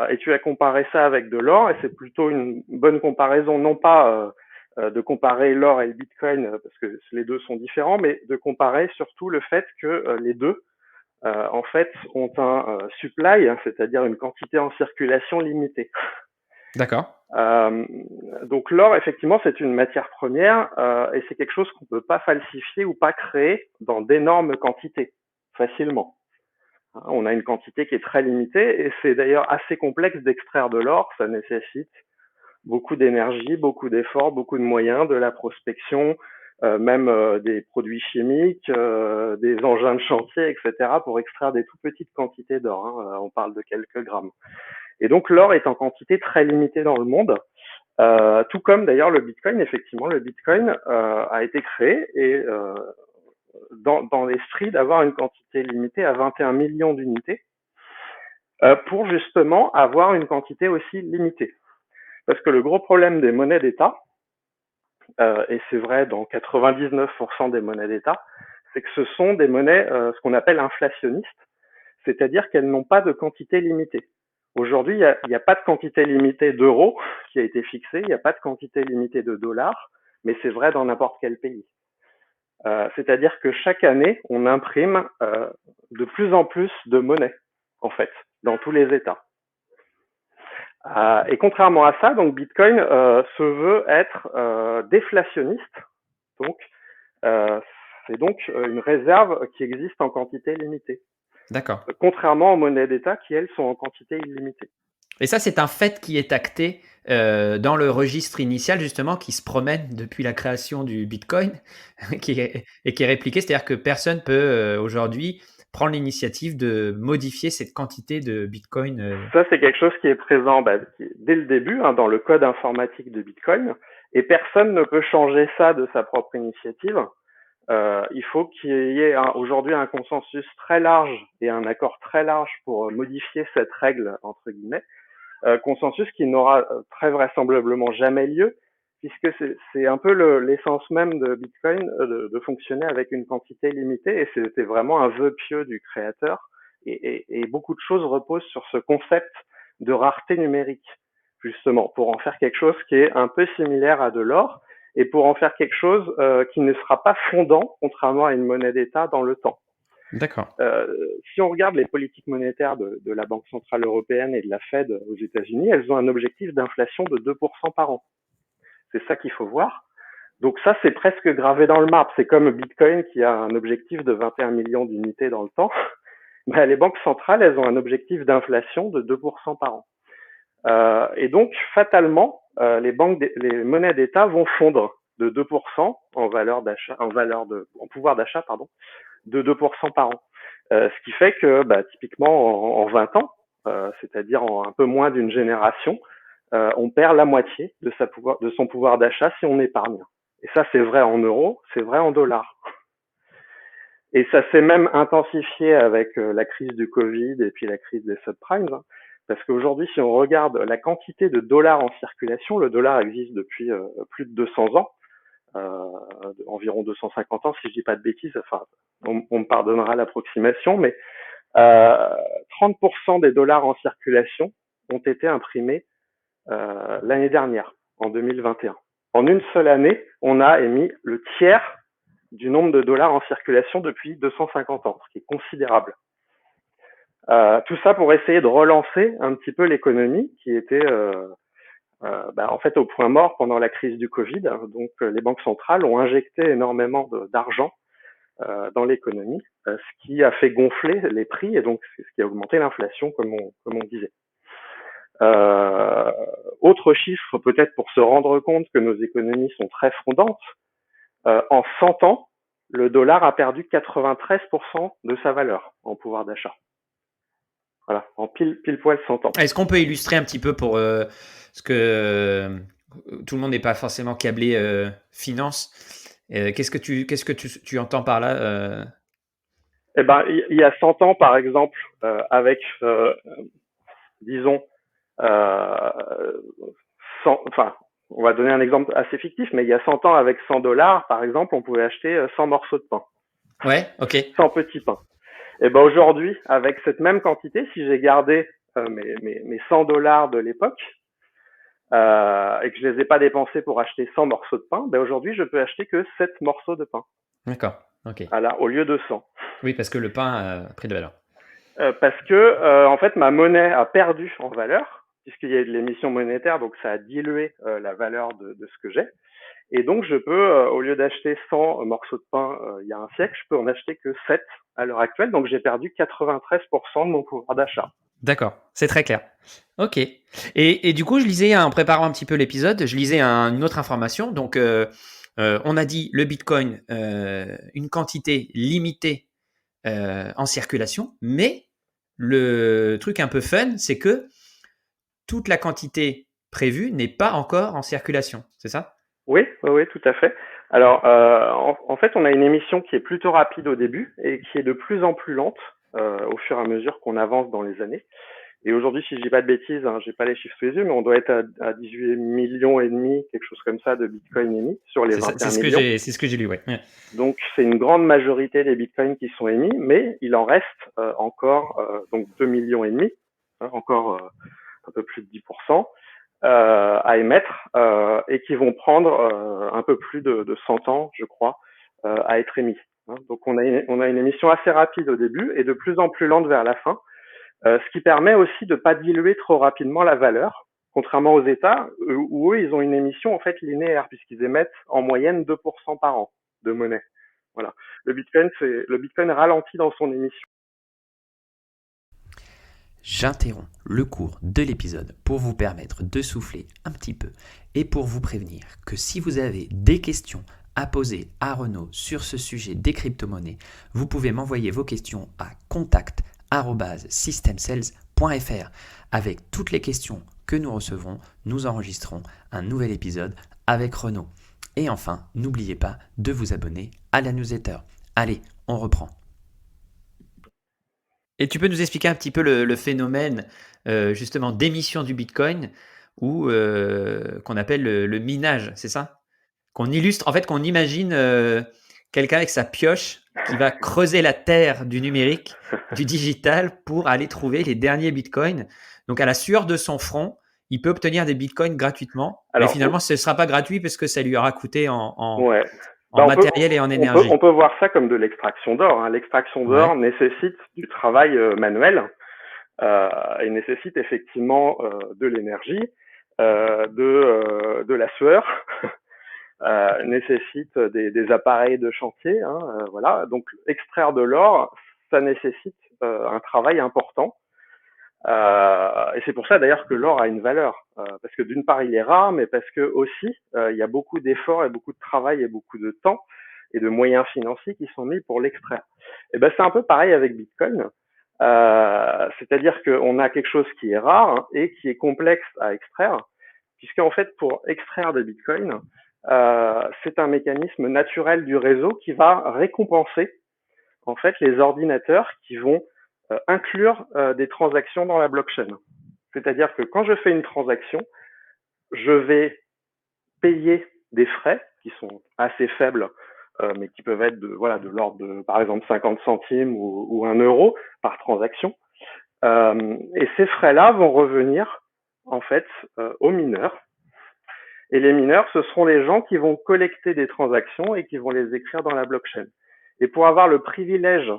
Et tu as comparé ça avec de l'or, et c'est plutôt une bonne comparaison, non pas de comparer l'or et le Bitcoin, parce que les deux sont différents, mais de comparer surtout le fait que les deux, en fait, ont un supply, hein, c'est-à-dire une quantité en circulation limitée. D'accord. Donc l'or, effectivement, c'est une matière première, et c'est quelque chose qu'on peut pas falsifier ou pas créer dans d'énormes quantités, facilement. On a une quantité qui est très limitée, et c'est d'ailleurs assez complexe d'extraire de l'or. Ça nécessite beaucoup d'énergie, beaucoup d'efforts, beaucoup de moyens, de la prospection, même des produits chimiques, des engins de chantier, etc., pour extraire des tout petites quantités d'or. Hein. On parle de quelques grammes. Et donc l'or est en quantité très limitée dans le monde, tout comme d'ailleurs le Bitcoin. Effectivement, le Bitcoin a été créé et dans l'esprit d'avoir une quantité limitée à 21 millions d'unités, pour justement avoir une quantité aussi limitée. Parce que le gros problème des monnaies d'État, et c'est vrai dans 99% des monnaies d'État, c'est que ce sont des monnaies, ce qu'on appelle inflationnistes, c'est-à-dire qu'elles n'ont pas de quantité limitée. Aujourd'hui, il n'y a pas de quantité limitée d'euros qui a été fixée, il n'y a pas de quantité limitée de dollars, mais c'est vrai dans n'importe quel pays. C'est-à-dire que chaque année, on imprime de plus en plus de monnaie, en fait, dans tous les États. Et contrairement à ça, donc Bitcoin se veut être déflationniste. Donc, c'est donc une réserve qui existe en quantité limitée. D'accord. Contrairement aux monnaies d'État qui, elles, sont en quantité illimitée. Et ça, c'est un fait qui est acté dans le registre initial, justement, qui se promène depuis la création du Bitcoin et qui est répliqué. C'est-à-dire que personne peut aujourd'hui prendre l'initiative de modifier cette quantité de Bitcoin. Ça, c'est quelque chose qui est présent dès le début, hein, dans le code informatique de Bitcoin, et personne ne peut changer ça de sa propre initiative. Il faut qu'il y ait aujourd'hui un consensus très large et un accord très large pour modifier cette règle, entre guillemets, consensus qui n'aura très vraisemblablement jamais lieu, puisque c'est un peu l'essence même de Bitcoin, de fonctionner avec une quantité limitée, et c'était vraiment un vœu pieux du créateur, et beaucoup de choses reposent sur ce concept de rareté numérique, justement, pour en faire quelque chose qui est un peu similaire à de l'or et pour en faire quelque chose qui ne sera pas fondant, contrairement à une monnaie d'État dans le temps. D'accord. Si on regarde les politiques monétaires de la Banque centrale européenne et de la Fed aux États-Unis, elles ont un objectif d'inflation de 2% par an. C'est ça qu'il faut voir. Donc ça, c'est presque gravé dans le marbre. C'est comme Bitcoin qui a un objectif de 21 millions d'unités dans le temps. Ben, les banques centrales, elles ont un objectif d'inflation de 2% par an. Et donc, fatalement, les monnaies d'État vont fondre de 2% en valeur d'achat, en pouvoir d'achat, pardon, de 2% par an. Ce qui fait que, typiquement, en 20 ans, c'est-à-dire en un peu moins d'une génération, on perd la moitié de son pouvoir d'achat si on épargne. Et ça, c'est vrai en euros, c'est vrai en dollars. Et ça s'est même intensifié avec la crise du Covid et puis la crise des subprimes. Hein, parce qu'aujourd'hui, si on regarde la quantité de dollars en circulation, le dollar existe depuis plus de 200 ans, environ 250 ans, si je dis pas de bêtises. Enfin, on me pardonnera l'approximation, mais 30% des dollars en circulation ont été imprimés l'année dernière, en 2021. En une seule année, on a émis le tiers du nombre de dollars en circulation depuis 250 ans, ce qui est considérable. Tout ça pour essayer de relancer un petit peu l'économie qui était en fait au point mort pendant la crise du Covid. Donc les banques centrales ont injecté énormément d'argent dans l'économie, ce qui a fait gonfler les prix et donc ce qui a augmenté l'inflation comme on disait. Autre chiffre peut-être pour se rendre compte que nos économies sont très fondantes, en 100 ans, le dollar a perdu 93% de sa valeur en pouvoir d'achat. Voilà, en pile poil 100 ans. Est-ce qu'on peut illustrer un petit peu pour ce que tout le monde n'est pas forcément câblé finance. Qu'est-ce que tu entends par là Eh ben, il y a 100 ans, par exemple, avec, disons, 100, enfin, on va donner un exemple assez fictif, mais il y a 100 ans, avec 100 dollars, par exemple, on pouvait acheter 100 morceaux de pain. Ouais, ok. 100 petits pains. Et ben aujourd'hui, avec cette même quantité, si j'ai gardé mes 100 dollars de l'époque et que je les ai pas dépensés pour acheter 100 morceaux de pain, ben aujourd'hui, je peux acheter que 7 morceaux de pain. D'accord, ok. Voilà, au lieu de 100. Oui, parce que le pain a pris de valeur. Parce que en fait, ma monnaie a perdu en valeur puisqu'il y a eu de l'émission monétaire, donc ça a dilué la valeur de ce que j'ai. Et donc, je peux, au lieu d'acheter 100 morceaux de pain il y a un siècle, je peux en acheter que 7 à l'heure actuelle. Donc, j'ai perdu 93% de mon pouvoir d'achat. D'accord, c'est très clair. Ok. Et du coup, je lisais, en préparant un petit peu l'épisode, je lisais une autre information. Donc, on a dit le Bitcoin, une quantité limitée en circulation, mais le truc un peu fun, c'est que toute la quantité prévue n'est pas encore en circulation, c'est ça? Oui, tout à fait. Alors, en fait, on a une émission qui est plutôt rapide au début et qui est de plus en plus lente au fur et à mesure qu'on avance dans les années. Et aujourd'hui, si je dis pas de bêtises, hein, j'ai pas les chiffres sous les yeux, mais on doit être à 18 millions et demi, quelque chose comme ça, de bitcoins émis sur les 21 millions. C'est ce que j'ai lu, ouais. Donc, c'est une grande majorité des bitcoins qui sont émis, mais il en reste encore donc 2 millions et demi, hein, encore un peu plus de 10%. À émettre et qui vont prendre un peu plus de 100 ans, je crois, à être émis. Hein. Donc on a une émission assez rapide au début et de plus en plus lente vers la fin, ce qui permet aussi de pas diluer trop rapidement la valeur, contrairement aux États où eux ils ont une émission en fait linéaire puisqu'ils émettent en moyenne 2% par an de monnaie. Voilà. Le Bitcoin ralentit dans son émission. J'interromps le cours de l'épisode pour vous permettre de souffler un petit peu et pour vous prévenir que si vous avez des questions à poser à Renaud sur ce sujet des crypto-monnaies, vous pouvez m'envoyer vos questions à contact@systemcells.fr. Avec toutes les questions que nous recevons, nous enregistrons un nouvel épisode avec Renaud. Et enfin, n'oubliez pas de vous abonner à la newsletter. Allez, on reprend. Et tu peux nous expliquer un petit peu le phénomène justement d'émission du Bitcoin ou qu'on appelle le minage, c'est ça? Qu'on illustre, en fait, qu'on imagine quelqu'un avec sa pioche qui va creuser la terre du numérique, du digital, pour aller trouver les derniers bitcoins. Donc, à la sueur de son front, il peut obtenir des bitcoins gratuitement, mais Alors, finalement, ce ne sera pas gratuit parce que ça lui aura coûté ouais. en matériel et en On énergie. peut voir ça comme de l'extraction d'or, hein. L'extraction d'or Ouais. nécessite du travail manuel et nécessite effectivement de l'énergie, de la sueur, nécessite des appareils de chantier, hein, voilà. Donc extraire de l'or, ça nécessite un travail important. Et c'est pour ça d'ailleurs que l'or a une valeur, parce que d'une part il est rare, mais parce que aussi il y a beaucoup d'efforts et beaucoup de travail et beaucoup de temps et de moyens financiers qui sont mis pour l'extraire. Et ben c'est un peu pareil avec Bitcoin, c'est-à-dire qu'on a quelque chose qui est rare hein, et qui est complexe à extraire, puisqu'en fait pour extraire des Bitcoins, c'est un mécanisme naturel du réseau qui va récompenser en fait les ordinateurs qui vont inclure des transactions dans la blockchain. C'est-à-dire que quand je fais une transaction, je vais payer des frais qui sont assez faibles, mais qui peuvent être de l'ordre de, par exemple, 50 centimes ou 1 euro par transaction. Et ces frais-là vont revenir, en fait, aux mineurs. Et les mineurs, ce seront les gens qui vont collecter des transactions et qui vont les écrire dans la blockchain. Et pour avoir le privilège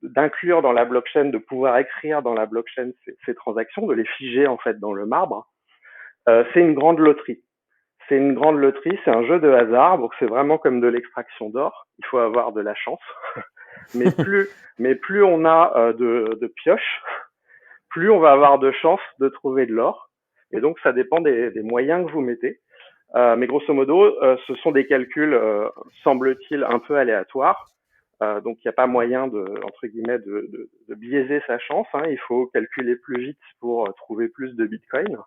d'inclure dans la blockchain, de pouvoir écrire dans la blockchain ces transactions, de les figer en fait dans le marbre, c'est une grande loterie. C'est une grande loterie, c'est un jeu de hasard, donc c'est vraiment comme de l'extraction d'or. Il faut avoir de la chance. mais plus on a de pioches, plus on va avoir de chances de trouver de l'or. Et donc ça dépend des moyens que vous mettez. Mais grosso modo, ce sont des calculs, semble-t-il, un peu aléatoires. Donc il n'y a pas moyen entre guillemets, de biaiser sa chance. Hein. Il faut calculer plus vite pour trouver plus de Bitcoin.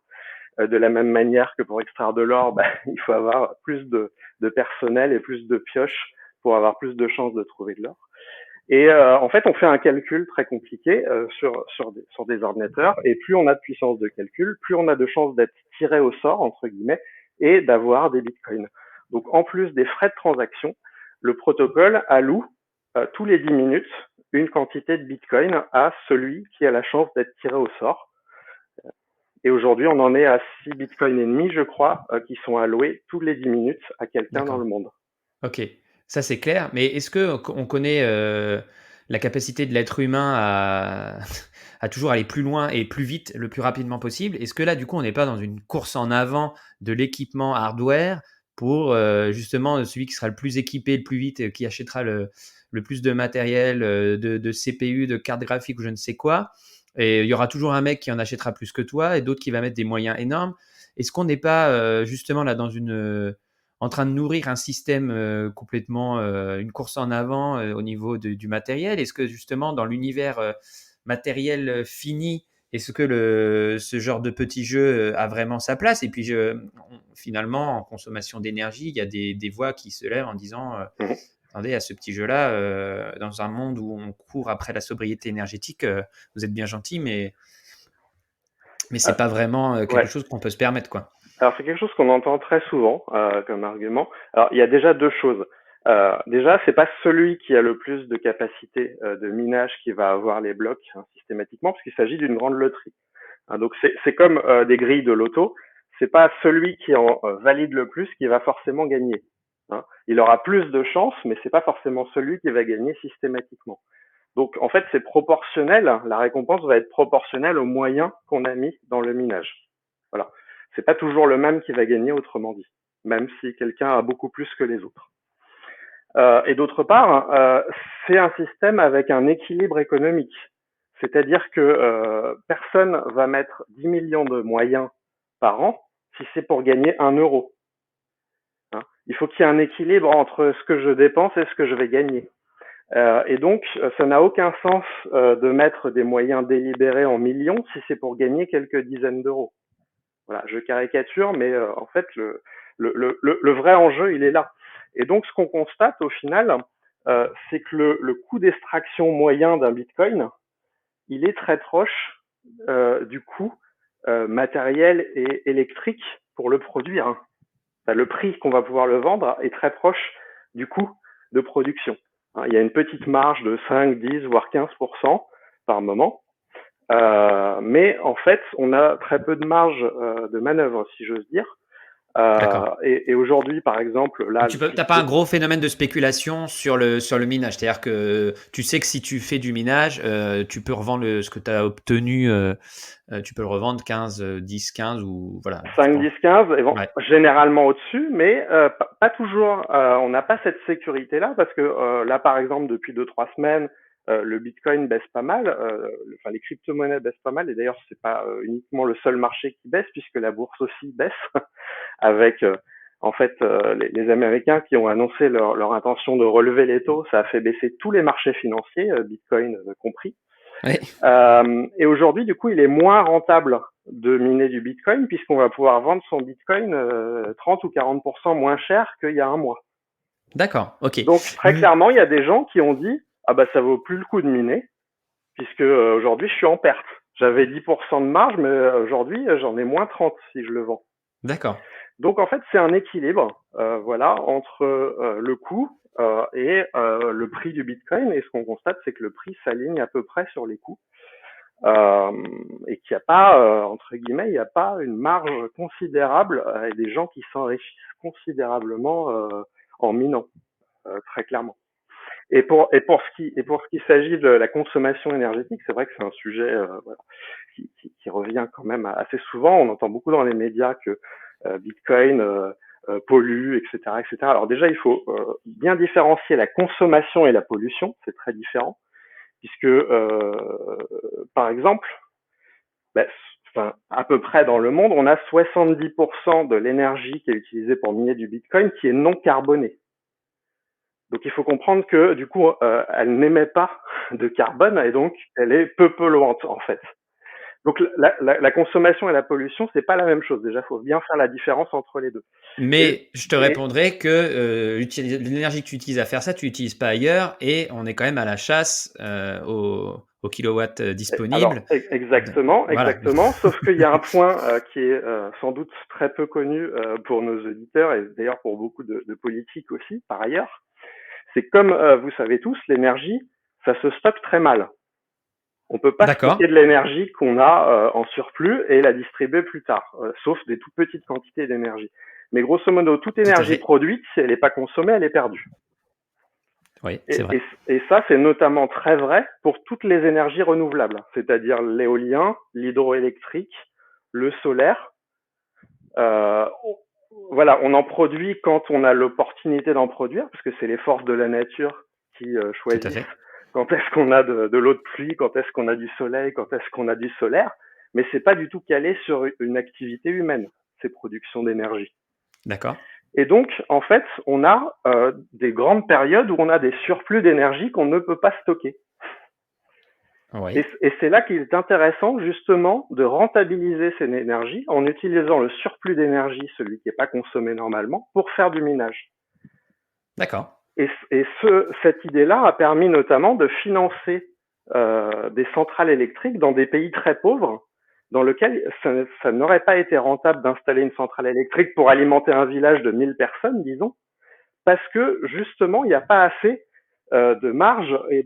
De la même manière que pour extraire de l'or, bah, il faut avoir plus de personnel et plus de pioches pour avoir plus de chances de trouver de l'or. Et en fait, on fait un calcul très compliqué sur des ordinateurs. Et plus on a de puissance de calcul, plus on a de chances d'être tiré au sort, entre guillemets, et d'avoir des bitcoins. Donc en plus des frais de transaction, le protocole alloue tous les 10 minutes une quantité de bitcoin à celui qui a la chance d'être tiré au sort. Et aujourd'hui, on en est à 6 bitcoins et demi, je crois, qui sont alloués tous les 10 minutes à quelqu'un dans le D'accord. monde. Ok, ça c'est clair. Mais est-ce que on connaît la capacité de l'être humain à, à toujours aller plus loin et plus vite, le plus rapidement possible? Est-ce que là, du coup, on n'est pas dans une course en avant de l'équipement hardware pour justement celui qui sera le plus équipé, le plus vite, qui achètera le plus de matériel, de CPU, de carte graphique ou je ne sais quoi? Et il y aura toujours un mec qui en achètera plus que toi et d'autres qui va mettre des moyens énormes. Est-ce qu'on n'est pas justement là dans en train de nourrir un système complètement, une course en avant au niveau du matériel? Est-ce que justement dans l'univers matériel fini, est-ce que ce genre de petit jeu a vraiment sa place? Et puis finalement, en consommation d'énergie, il y a des voix qui se lèvent en disant Mhm. attendez, à ce petit jeu-là, dans un monde où on court après la sobriété énergétique, vous êtes bien gentil, mais c'est pas vraiment quelque Ouais. chose qu'on peut se permettre, quoi. Alors c'est quelque chose qu'on entend très souvent comme argument. Alors il y a déjà deux choses. Déjà, c'est pas celui qui a le plus de capacité de minage qui va avoir les blocs hein, systématiquement, parce qu'il s'agit d'une grande loterie. Hein, donc c'est comme des grilles de loto. C'est pas celui qui en valide le plus qui va forcément gagner. Hein. Il aura plus de chances, mais c'est pas forcément celui qui va gagner systématiquement. Donc en fait c'est proportionnel. La récompense va être proportionnelle aux moyens qu'on a mis dans le minage. Voilà. C'est pas toujours le même qui va gagner, autrement dit, même si quelqu'un a beaucoup plus que les autres. Et d'autre part, c'est un système avec un équilibre économique. C'est-à-dire que personne va mettre 10 millions de moyens par an si c'est pour gagner 1 euro. Hein. Il faut qu'il y ait un équilibre entre ce que je dépense et ce que je vais gagner. Et donc, ça n'a aucun sens de mettre des moyens délibérés en millions si c'est pour gagner quelques dizaines d'euros. Voilà, je caricature, mais en fait, le vrai enjeu, il est là. Et donc, ce qu'on constate au final, c'est que le coût d'extraction moyen d'un bitcoin, il est très proche du coût matériel et électrique pour le produire. Enfin, le prix qu'on va pouvoir le vendre est très proche du coût de production. Il y a une petite marge de 5, 10, voire 15% par moment. Mais en fait, on a très peu de marge de manœuvre, si j'ose dire. Et aujourd'hui, par exemple, là, tu n'as pas un gros phénomène de spéculation sur le minage. C'est-à-dire que tu sais que si tu fais du minage, tu peux revendre ce que tu as obtenu, tu peux le revendre 15, 10, 15 ou voilà. 5, 10, 15, et bon, généralement au-dessus, mais pas toujours. On n'a pas cette sécurité-là parce que là, par exemple, depuis 2-3 semaines, le Bitcoin baisse pas mal, enfin les crypto-monnaies baissent pas mal, et d'ailleurs c'est pas uniquement le seul marché qui baisse puisque la bourse aussi baisse avec en fait les Américains qui ont annoncé leur intention de relever les taux, ça a fait baisser tous les marchés financiers, Bitcoin compris. Ouais. Et aujourd'hui, du coup, il est moins rentable de miner du Bitcoin puisqu'on va pouvoir vendre son Bitcoin 30 ou 40% moins cher qu'il y a un mois. D'accord, ok. Donc très clairement, il y a des gens qui ont dit ah bah ça vaut plus le coup de miner puisque aujourd'hui je suis en perte. J'avais 10% de marge, mais aujourd'hui j'en ai moins 30 si je le vends. D'accord. Donc en fait c'est un équilibre, voilà, entre le coût et le prix du Bitcoin. Et ce qu'on constate, c'est que le prix s'aligne à peu près sur les coûts. Et qu'il n'y a pas, entre guillemets, il n'y a pas une marge considérable et des gens qui s'enrichissent considérablement en minant, très clairement. Et pour ce qui s'agit de la consommation énergétique, c'est vrai que c'est un sujet voilà, qui revient quand même assez souvent. On entend beaucoup dans les médias que Bitcoin pollue, etc., etc. Alors déjà, il faut bien différencier la consommation et la pollution, c'est très différent, puisque par exemple, à peu près dans le monde, on a 70% de l'énergie qui est utilisée pour miner du Bitcoin qui est non carbonée. Donc il faut comprendre que du coup, elle n'émet pas de carbone et donc elle est peu polluante en fait. Donc la consommation et la pollution, c'est pas la même chose. Déjà, il faut bien faire la différence entre les deux. Mais je te répondrai que l'énergie que tu utilises à faire ça, tu l'utilises pas ailleurs et on est quand même à la chasse au kilowatt disponible. Alors, exactement, voilà. Exactement. Sauf qu'il y a un point qui est sans doute très peu connu pour nos auditeurs et d'ailleurs pour beaucoup de politiques aussi, par ailleurs. C'est comme vous savez tous, l'énergie, ça se stocke très mal. On peut pas stocker de l'énergie qu'on a en surplus et la distribuer plus tard, sauf des toutes petites quantités d'énergie. Mais grosso modo, toute énergie produite, si elle n'est pas consommée, elle est perdue. Oui, c'est vrai. Et ça, c'est notamment très vrai pour toutes les énergies renouvelables, c'est-à-dire l'éolien, l'hydroélectrique, le solaire. Voilà, on en produit quand on a l'opportunité d'en produire, parce que c'est les forces de la nature qui choisissent quand est-ce qu'on a de l'eau de pluie, quand est-ce qu'on a du soleil, quand est-ce qu'on a du solaire. Mais c'est pas du tout calé sur une activité humaine, ces productions d'énergie. D'accord. Et donc, en fait, on a des grandes périodes où on a des surplus d'énergie qu'on ne peut pas stocker. Oui. Et c'est là qu'il est intéressant, justement, de rentabiliser cette énergie en utilisant le surplus d'énergie, celui qui n'est pas consommé normalement, pour faire du minage. D'accord. Et cette idée-là a permis notamment de financer des centrales électriques dans des pays très pauvres, dans lesquels ça n'aurait pas été rentable d'installer une centrale électrique pour alimenter un village de 1000 personnes, disons, parce que justement, il n'y a pas assez de marge et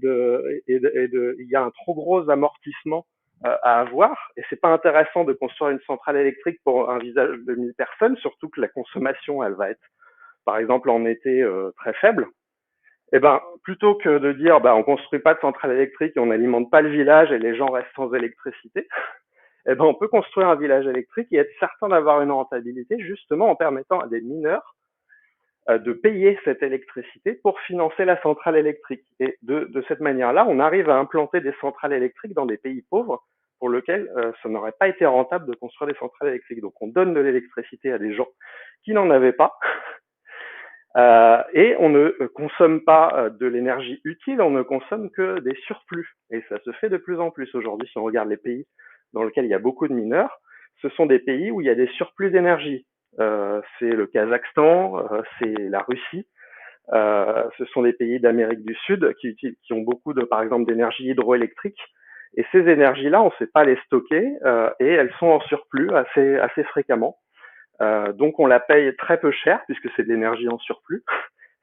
il y a un trop gros amortissement à avoir, et c'est pas intéressant de construire une centrale électrique pour un village de 1000 personnes, surtout que la consommation, elle va être, par exemple, en été très faible. Eh ben, plutôt que de dire, on construit pas de centrale électrique et on n'alimente pas le village et les gens restent sans électricité, eh ben, on peut construire un village électrique et être certain d'avoir une rentabilité, justement en permettant à des mineurs de payer cette électricité pour financer la centrale électrique. Et de cette manière-là, on arrive à implanter des centrales électriques dans des pays pauvres pour lesquels ça n'aurait pas été rentable de construire des centrales électriques. Donc on donne de l'électricité à des gens qui n'en avaient pas. Et on ne consomme pas de l'énergie utile, on ne consomme que des surplus. Et ça se fait de plus en plus aujourd'hui. Si on regarde les pays dans lesquels il y a beaucoup de mineurs, ce sont des pays où il y a des surplus d'énergie. C'est le Kazakhstan, c'est la Russie. Ce sont des pays d'Amérique du Sud qui ont beaucoup de, par exemple, d'énergie hydroélectrique. Et ces énergies-là, on ne sait pas les stocker et elles sont en surplus assez fréquemment. Donc on la paye très peu cher puisque c'est de l'énergie en surplus.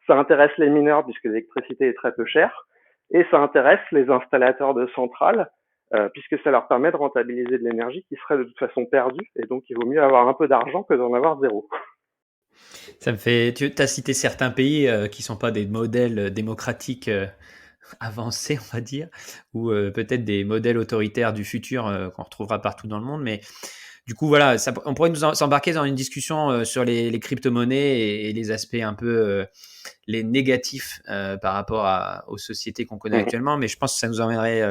Ça intéresse les mineurs puisque l'électricité est très peu chère, et ça intéresse les installateurs de centrales puisque ça leur permet de rentabiliser de l'énergie qui serait de toute façon perdue, et donc il vaut mieux avoir un peu d'argent que d'en avoir zéro. Ça me fait. Tu as cité certains pays qui sont pas des modèles démocratiques avancés, on va dire, ou peut-être des modèles autoritaires du futur qu'on retrouvera partout dans le monde. Mais du coup, voilà, on pourrait s'embarquer dans une discussion sur les crypto-monnaies et les aspects un peu les négatifs par rapport aux sociétés qu'on connaît actuellement. Mais je pense que ça nous emmènerait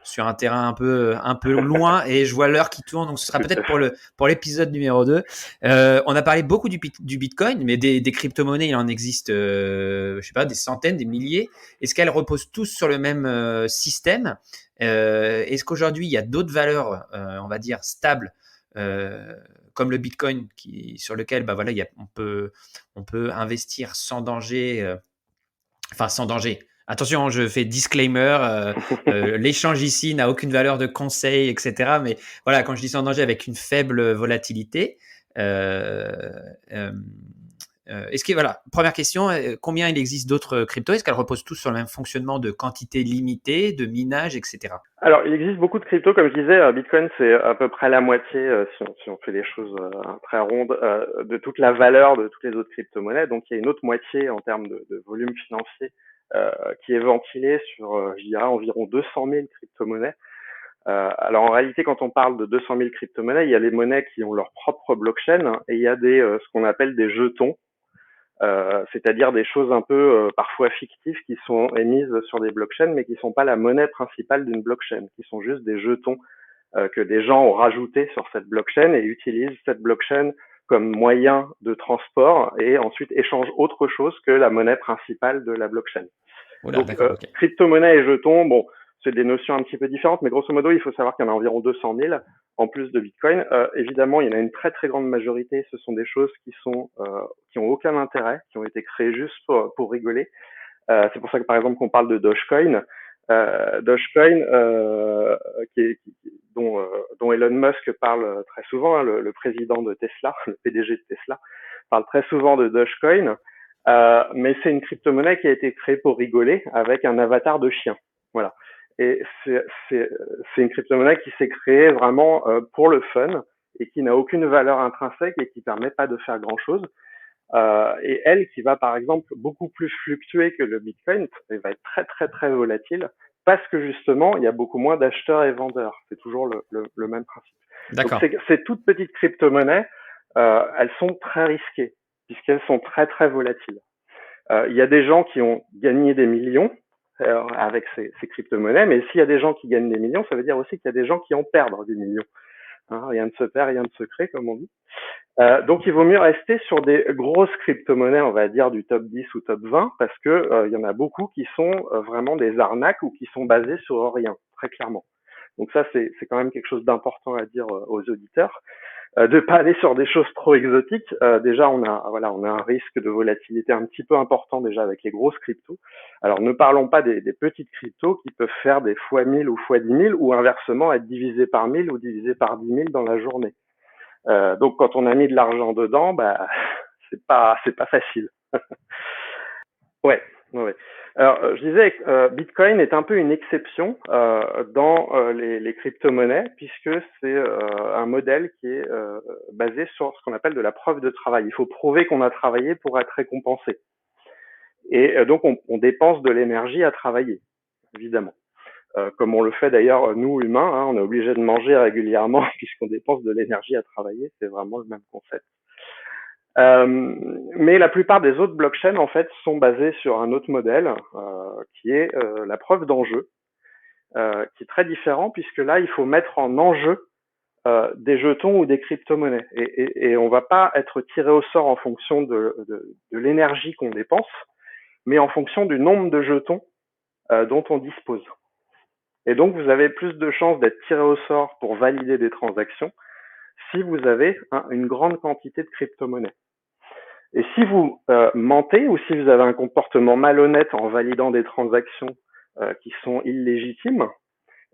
sur un terrain un peu loin, et je vois l'heure qui tourne, donc ce sera peut-être pour l'épisode numéro 2. On a parlé beaucoup du Bitcoin, mais des crypto-monnaies, il en existe, je sais pas, des centaines, des milliers. Est-ce qu'elles reposent tous sur le même système? Est-ce qu'aujourd'hui, il y a d'autres valeurs, on va dire, stables, comme le Bitcoin, sur lequel voilà, on peut investir sans danger, enfin sans danger. Attention, je fais disclaimer, l'échange ici n'a aucune valeur de conseil, etc. Mais voilà, quand je dis sans danger, avec une faible volatilité. Est-ce que, voilà, première question, combien il existe d'autres cryptos? Est-ce qu'elles reposent tous sur le même fonctionnement de quantité limitée, de minage, etc.? Alors, il existe beaucoup de cryptos, comme je disais, Bitcoin c'est à peu près la moitié, si on fait les choses très rondes, de toute la valeur de toutes les autres crypto-monnaies. Donc, il y a une autre moitié en termes de volume financier qui est ventilée sur, je dirais, environ 200 000 crypto-monnaies. Alors, en réalité, quand on parle de 200 000 crypto-monnaies, il y a les monnaies qui ont leur propre blockchain, et il y a ce qu'on appelle des jetons. C'est-à-dire des choses un peu parfois fictives qui sont émises sur des blockchains, mais qui sont pas la monnaie principale d'une blockchain, qui sont juste des jetons que des gens ont rajoutés sur cette blockchain et utilisent cette blockchain comme moyen de transport, et ensuite échangent autre chose que la monnaie principale de la blockchain. Oula, Donc, okay. Crypto-monnaie et jetons, bon, c'est des notions un petit peu différentes, mais grosso modo, il faut savoir qu'il y en a environ 200 000 en plus de Bitcoin. Évidemment, il y en a une très très grande majorité, ce sont des choses qui ont aucun intérêt, qui ont été créées juste pour rigoler. C'est pour ça que par exemple qu'on parle de Dogecoin. Dogecoin, dont Elon Musk parle très souvent, hein, le président de Tesla, le PDG de Tesla, parle très souvent de Dogecoin. Mais c'est une crypto-monnaie qui a été créée pour rigoler avec un avatar de chien. Voilà. Et c'est une crypto-monnaie qui s'est créée vraiment pour le fun et qui n'a aucune valeur intrinsèque et qui permet pas de faire grand-chose. Et elle, qui va par exemple beaucoup plus fluctuer que le Bitcoin, elle va être très très très volatile parce que justement, il y a beaucoup moins d'acheteurs et vendeurs. C'est toujours le même principe. D'accord. Donc ces toutes petites crypto-monnaies, elles sont très risquées puisqu'elles sont très très volatiles. Il y a des gens qui ont gagné des millions avec ces crypto-monnaies, mais s'il y a des gens qui gagnent des millions, ça veut dire aussi qu'il y a des gens qui en perdent des millions. Hein, rien ne se perd, rien ne se crée, comme on dit. Donc, il vaut mieux rester sur des grosses crypto-monnaies, on va dire du top 10 ou top 20, parce que il y en a beaucoup qui sont vraiment des arnaques ou qui sont basées sur rien, très clairement. Donc ça, c'est quand même quelque chose d'important à dire aux auditeurs. De pas aller sur des choses trop exotiques. Déjà, on a un risque de volatilité un petit peu important déjà avec les grosses cryptos. Alors, ne parlons pas des petites cryptos qui peuvent faire des fois 1000 ou fois 10 000 ou inversement être divisées par 1000 ou divisées par 10 000 dans la journée. Donc, quand on a mis de l'argent dedans, bah, c'est pas facile. Ouais. Alors, je disais que Bitcoin est un peu une exception dans les crypto-monnaies, puisque c'est un modèle qui est basé sur ce qu'on appelle de la preuve de travail. Il faut prouver qu'on a travaillé pour être récompensé. Et donc, on dépense de l'énergie à travailler, évidemment. Comme on le fait d'ailleurs, nous, humains, hein, on est obligé de manger régulièrement puisqu'on dépense de l'énergie à travailler. C'est vraiment le même concept. Mais la plupart des autres blockchains, en fait, sont basées sur un autre modèle qui est la preuve d'enjeu, qui est très différent puisque là, il faut mettre en enjeu des jetons ou des crypto-monnaies. Et on va pas être tiré au sort en fonction de l'énergie qu'on dépense, mais en fonction du nombre de jetons dont on dispose. Et donc, vous avez plus de chances d'être tiré au sort pour valider des transactions si vous avez une grande quantité de crypto-monnaies. Et si vous mentez ou si vous avez un comportement malhonnête en validant des transactions qui sont illégitimes,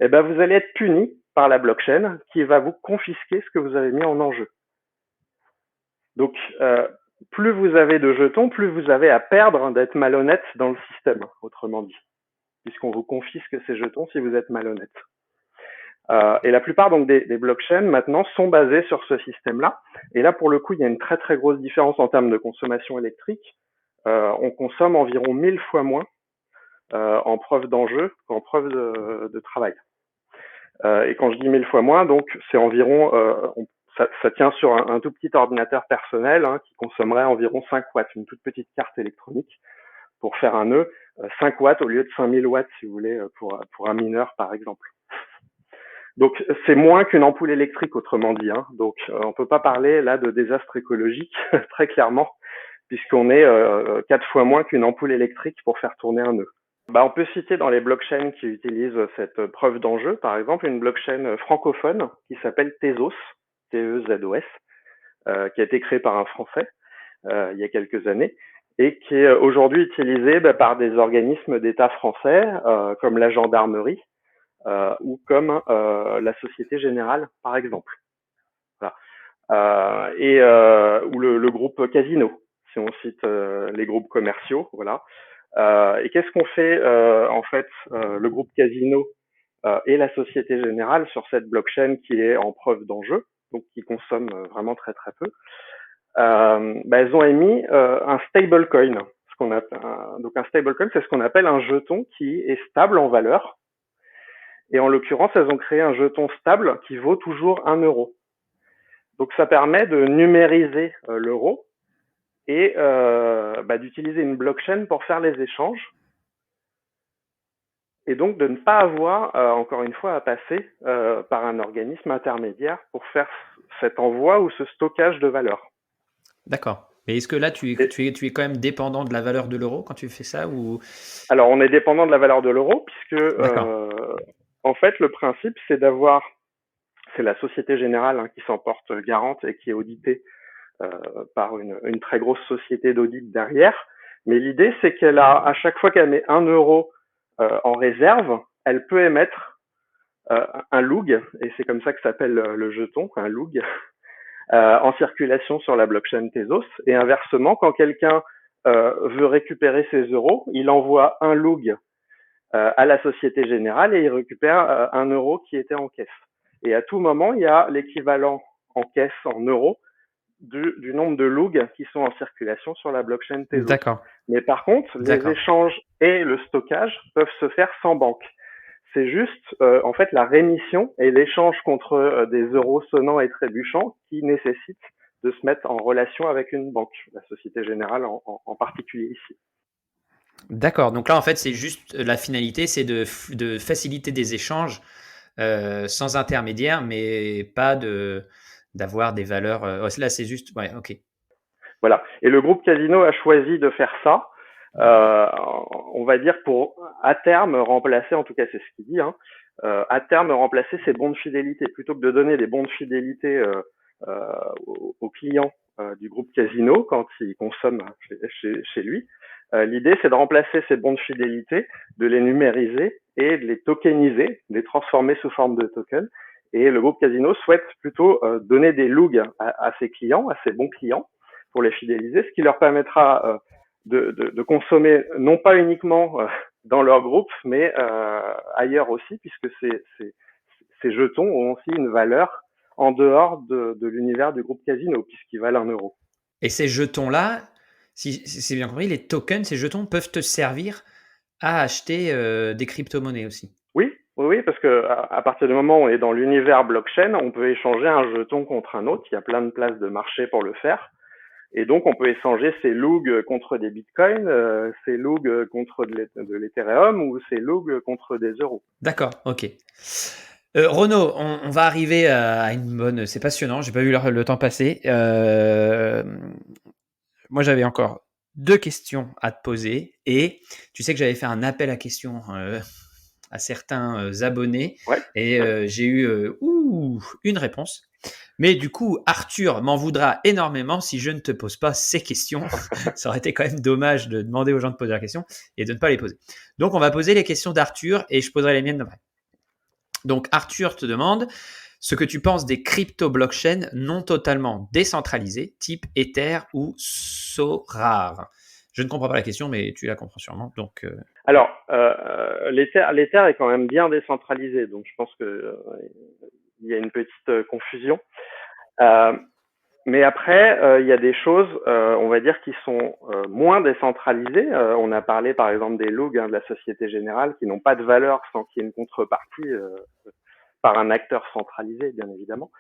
eh ben vous allez être puni par la blockchain qui va vous confisquer ce que vous avez mis en enjeu. Donc plus vous avez de jetons, plus vous avez à perdre d'être malhonnête dans le système, autrement dit, puisqu'on vous confisque ces jetons si vous êtes malhonnête. Et la plupart donc des blockchains maintenant sont basées sur ce système-là. Et là, pour le coup, il y a une très très grosse différence en termes de consommation électrique. On consomme environ 1000 fois moins en preuve d'enjeu qu'en preuve de travail. Et quand je dis 1000 fois moins, donc c'est environ, ça tient sur un tout petit ordinateur personnel qui consommerait environ 5 watts, une toute petite carte électronique pour faire un nœud, 5 watts au lieu de 5000 watts si vous voulez pour un mineur par exemple. Donc c'est moins qu'une ampoule électrique autrement dit. Donc on peut pas parler là de désastre écologique très clairement puisqu'on est 4 fois moins qu'une ampoule électrique pour faire tourner un nœud. On peut citer dans les blockchains qui utilisent cette preuve d'enjeu, par exemple, une blockchain francophone qui s'appelle Tezos, T-E-Z-O-S, qui a été créée par un Français il y a quelques années et qui est aujourd'hui utilisée par des organismes d'État français comme la gendarmerie ou comme la Société Générale, par exemple. Voilà. Ou le groupe Casino, si on cite les groupes commerciaux, voilà. Et qu'est-ce qu'on fait en fait le groupe Casino et la Société Générale sur cette blockchain qui est en preuve d'enjeu, donc qui consomme vraiment très très peu. Elles ont émis un stablecoin. Donc un stablecoin, c'est ce qu'on appelle un jeton qui est stable en valeur. Et en l'occurrence, elles ont créé un jeton stable qui vaut toujours 1 euro. Donc ça permet de numériser l'euro et d'utiliser une blockchain pour faire les échanges et donc de ne pas avoir, encore une fois, à passer par un organisme intermédiaire pour faire cet envoi ou ce stockage de valeur. D'accord. Mais est-ce que là, tu es quand même dépendant de la valeur de l'euro quand tu fais ça ou... Alors, on est dépendant de la valeur de l'euro puisque, en fait, le principe, c'est la Société Générale qui s'en porte garante et qui est auditée par une très grosse société d'audit derrière. Mais l'idée, c'est qu'elle a, à chaque fois qu'elle met 1 euro en réserve, elle peut émettre un lug, et c'est comme ça que s'appelle le jeton, un lug, en circulation sur la blockchain Tezos. Et inversement, quand quelqu'un veut récupérer ses euros, il envoie un lug à la Société Générale et il récupère 1 euro qui était en caisse. Et à tout moment, il y a l'équivalent en caisse en euros du nombre de lugs qui sont en circulation sur la blockchain Tezos. D'accord. Mais par contre, les échanges et le stockage peuvent se faire sans banque. C'est juste, en fait, la rémission et l'échange contre des euros sonnants et trébuchants qui nécessitent de se mettre en relation avec une banque, la Société Générale en particulier ici. D'accord. Donc là, en fait, c'est juste la finalité, c'est de faciliter des échanges sans intermédiaire, mais pas d'avoir des valeurs. Là, c'est juste. Ouais, ok. Voilà. Et le groupe Casino a choisi de faire ça. On va dire pour à terme remplacer, en tout cas c'est ce qu'il dit, à terme remplacer ses bons de fidélité plutôt que de donner des bons de fidélité aux clients du groupe Casino quand ils consomment chez lui. L'idée c'est de remplacer ces bons de fidélité, de les numériser et de les tokeniser, de les transformer sous forme de tokens. Et le groupe Casino souhaite plutôt donner des lugs à ses clients, à ses bons clients, pour les fidéliser, ce qui leur permettra de consommer non pas uniquement dans leur groupe, mais ailleurs aussi, puisque ces jetons ont aussi une valeur en dehors de l'univers du groupe Casino, puisqu'ils valent 1 euro. Et ces jetons-là, si c'est bien compris, les tokens, ces jetons peuvent te servir à acheter des crypto-monnaies aussi. Oui, parce que à partir du moment où on est dans l'univers blockchain, on peut échanger un jeton contre un autre. Il y a plein de places de marché pour le faire. Et donc, on peut échanger ces lugs contre des bitcoins, ces lugs contre de l'Ethereum ou ces lugs contre des euros. D'accord, ok. Renaud, on va arriver à une bonne... C'est passionnant, j'ai pas vu le temps passer. Moi, j'avais encore 2 questions à te poser et tu sais que j'avais fait un appel à questions à certains abonnés et j'ai eu une réponse. Mais du coup, Arthur m'en voudra énormément si je ne te pose pas ces questions. Ça aurait été quand même dommage de demander aux gens de poser la question et de ne pas les poser. Donc, on va poser les questions d'Arthur et je poserai les miennes après. Donc, Arthur te demande, ce que tu penses des crypto-blockchains non totalement décentralisées, type Ether ou Sorare. Je ne comprends pas la question, mais tu la comprends sûrement. Donc, Alors, l'Ether est quand même bien décentralisé, donc je pense que il y a une petite confusion. Euh, Mais après, il y a des choses, on va dire, qui sont moins décentralisées. On a parlé, par exemple, des logs de la Société Générale, qui n'ont pas de valeur sans qu'il y ait une contrepartie par un acteur centralisé, bien évidemment.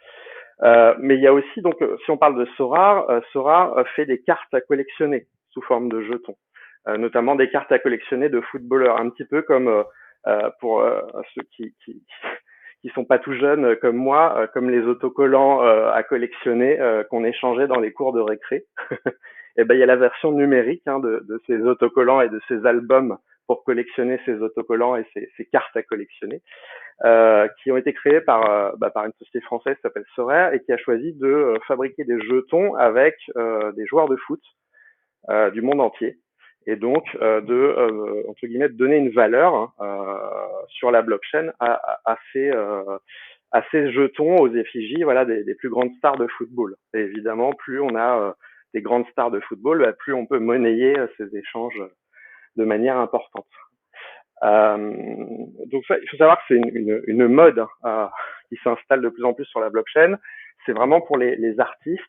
Mais il y a aussi, donc, si on parle de Sorare, Sorare fait des cartes à collectionner sous forme de jetons, notamment des cartes à collectionner de footballeurs, un petit peu comme pour ceux qui sont pas tout jeunes comme moi, comme les autocollants à collectionner qu'on échangeait dans les cours de récré. Et ben il y a la version numérique de ces autocollants et de ces albums pour collectionner ces autocollants et ces cartes à collectionner, qui ont été créés par une société française qui s'appelle Sorare et qui a choisi de fabriquer des jetons avec des joueurs de foot du monde entier et donc entre guillemets de donner une valeur sur la blockchain à ces jetons aux effigies voilà des plus grandes stars de football. Et évidemment, plus on a des grandes stars de football, plus on peut monnayer ces échanges de manière importante. Donc ça, il faut savoir que c'est une mode qui s'installe de plus en plus sur la blockchain. C'est vraiment pour les artistes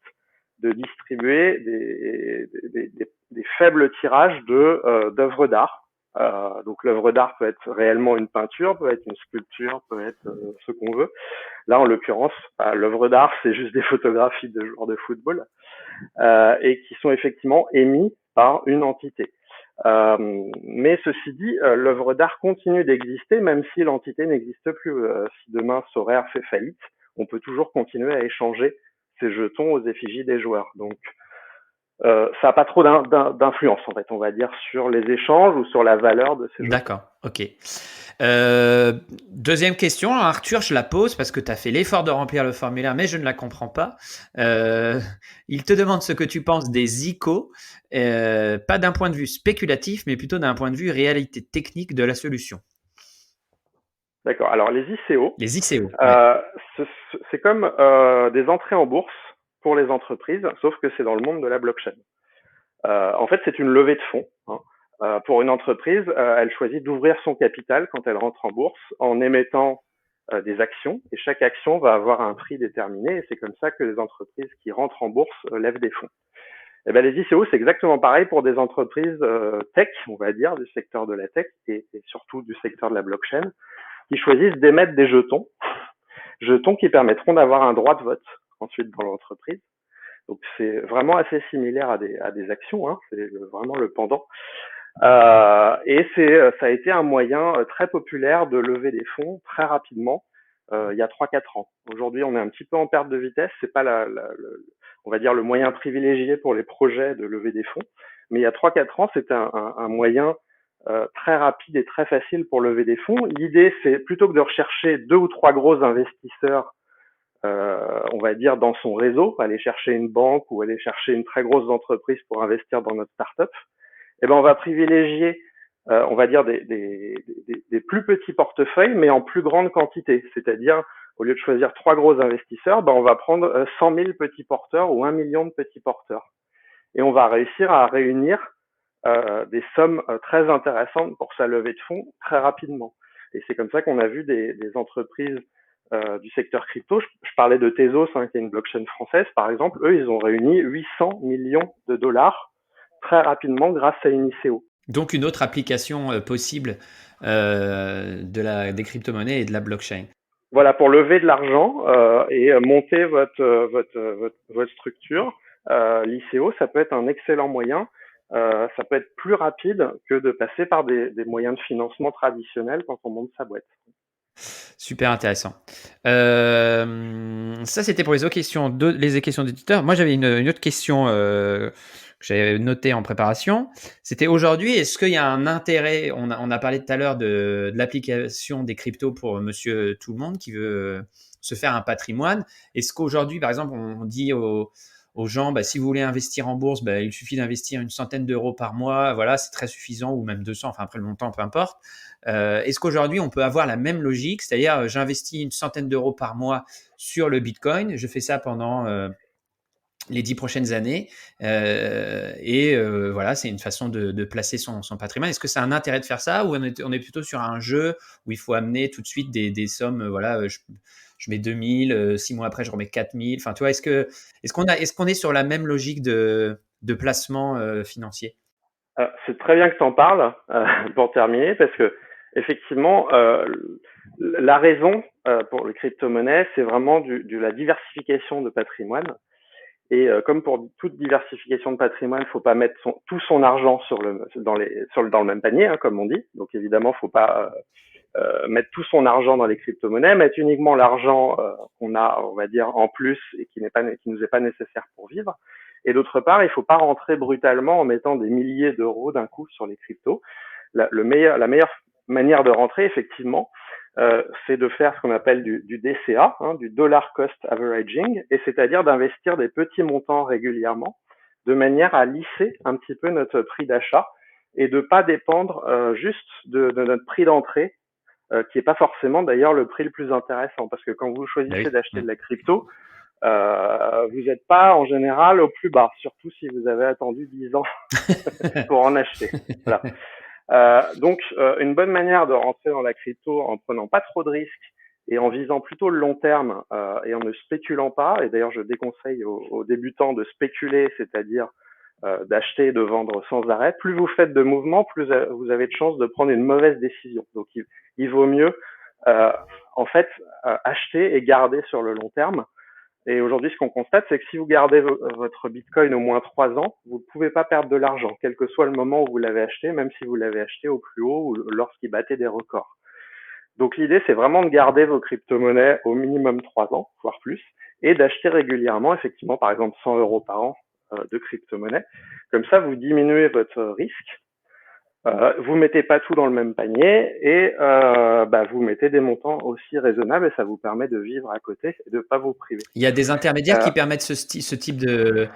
de distribuer des faibles tirages d'œuvres d'art. Donc l'œuvre d'art peut être réellement une peinture, peut être une sculpture, peut être ce qu'on veut. Là, en l'occurrence, l'œuvre d'art, c'est juste des photographies de joueurs de football et qui sont effectivement émis par une entité. Mais ceci dit, l'œuvre d'art continue d'exister, même si l'entité n'existe plus. Si demain Sorare fait faillite, on peut toujours continuer à échanger ces jetons aux effigies des joueurs. Donc, ça n'a pas trop d'influence, en fait, on va dire, sur les échanges ou sur la valeur de ces jetons. D'accord, ok. Deuxième question, Arthur, je la pose parce que tu as fait l'effort de remplir le formulaire, mais je ne la comprends pas. Il te demande ce que tu penses des ICO, pas d'un point de vue spéculatif, mais plutôt d'un point de vue réalité technique de la solution. D'accord. Alors, les ICO, c'est comme des entrées en bourse pour les entreprises, sauf que c'est dans le monde de la blockchain. En fait, c'est une levée de fonds. Pour une entreprise, elle choisit d'ouvrir son capital quand elle rentre en bourse en émettant des actions, et chaque action va avoir un prix déterminé, et c'est comme ça que les entreprises qui rentrent en bourse lèvent des fonds. Et ben les ICO, c'est exactement pareil pour des entreprises tech, on va dire, du secteur de la tech et surtout du secteur de la blockchain, qui choisissent d'émettre des jetons qui permettront d'avoir un droit de vote ensuite dans l'entreprise. Donc c'est vraiment assez similaire à des actions, c'est vraiment le pendant. Et ça a été un moyen très populaire de lever des fonds très rapidement il y a 3-4 ans. Aujourd'hui, on est un petit peu en perte de vitesse, c'est pas on va dire le moyen privilégié pour les projets de lever des fonds, mais il y a 3-4 ans, c'était un moyen très rapide et très facile pour lever des fonds. L'idée, c'est plutôt que de rechercher 2 ou 3 gros investisseurs on va dire dans son réseau, aller chercher une banque ou aller chercher une très grosse entreprise pour investir dans notre startup, eh ben on va privilégier, on va dire des plus petits portefeuilles, mais en plus grande quantité. C'est-à-dire, au lieu de choisir 3 gros investisseurs, ben on va prendre 100 000 petits porteurs ou 1 million de petits porteurs. Et on va réussir à réunir des sommes très intéressantes pour sa levée de fonds très rapidement. Et c'est comme ça qu'on a vu des entreprises du secteur crypto. Je parlais de Tezos, qui est une blockchain française, par exemple. Eux, ils ont réuni 800 millions de dollars très rapidement grâce à une ICO. Donc une autre application possible des crypto-monnaies et de la blockchain. Voilà, pour lever de l'argent et monter votre structure, l'ICO, ça peut être un excellent moyen. Ça peut être plus rapide que de passer par des moyens de financement traditionnels quand on monte sa boîte. Super intéressant. Ça, c'était pour les questions d'éditeurs. Moi, j'avais une autre question que j'avais notée en préparation. C'était aujourd'hui, est-ce qu'il y a un intérêt, on a parlé tout à l'heure de l'application des cryptos pour monsieur tout le monde qui veut se faire un patrimoine. Est-ce qu'aujourd'hui, par exemple, on dit aux gens, si vous voulez investir en bourse, il suffit d'investir 100 € par mois, voilà, c'est très suffisant, ou même 200, enfin après le montant, peu importe. Est-ce qu'aujourd'hui, on peut avoir la même logique? C'est-à-dire, j'investis une centaine d'euros par mois sur le Bitcoin. Je fais ça pendant les 10 prochaines années. Voilà, c'est une façon de placer son patrimoine. Est-ce que ça a un intérêt de faire ça ou on est plutôt sur un jeu où il faut amener tout de suite des sommes, voilà, je mets 2000, 6 mois après, je remets 4000. Enfin, tu vois, est-ce qu'on est sur la même logique de placement financier? C'est très bien que tu en parles pour terminer, parce que effectivement, la raison pour les crypto-monnaies, c'est vraiment la diversification de patrimoine. Et comme pour toute diversification de patrimoine, il ne faut pas mettre tout son argent dans le même panier, hein, comme on dit. Donc évidemment, il ne faut pas mettre tout son argent dans les crypto-monnaies, mettre uniquement l'argent qu'on a, on va dire, en plus et qui nous est pas nécessaire pour vivre. Et d'autre part, il ne faut pas rentrer brutalement en mettant des milliers d'euros d'un coup sur les cryptos. La meilleure manière de rentrer, effectivement, c'est de faire ce qu'on appelle du DCA, hein, du dollar cost averaging, et c'est-à-dire d'investir des petits montants régulièrement, de manière à lisser un petit peu notre prix d'achat et de pas dépendre juste de notre prix d'entrée, qui est pas forcément d'ailleurs le prix le plus intéressant, parce que quand vous choisissez d'acheter de la crypto, vous n'êtes pas en général au plus bas, surtout si vous avez attendu 10 ans pour en acheter. Voilà. Donc, une bonne manière de rentrer dans la crypto en prenant pas trop de risques et en visant plutôt le long terme et en ne spéculant pas, et d'ailleurs je déconseille aux débutants de spéculer, c'est-à-dire d'acheter et de vendre sans arrêt, plus vous faites de mouvements, plus vous avez de chances de prendre une mauvaise décision. Donc il vaut mieux en fait acheter et garder sur le long terme. Et aujourd'hui, ce qu'on constate, c'est que si vous gardez votre Bitcoin au moins 3 ans, vous ne pouvez pas perdre de l'argent, quel que soit le moment où vous l'avez acheté, même si vous l'avez acheté au plus haut ou lorsqu'il battait des records. Donc l'idée, c'est vraiment de garder vos crypto-monnaies au minimum 3 ans, voire plus, et d'acheter régulièrement, effectivement, par exemple 100 euros par an de crypto-monnaies. Comme ça, vous diminuez votre risque. Vous mettez pas tout dans le même panier et vous mettez des montants aussi raisonnables et ça vous permet de vivre à côté et de pas vous priver. Il y a des intermédiaires qui permettent ce type de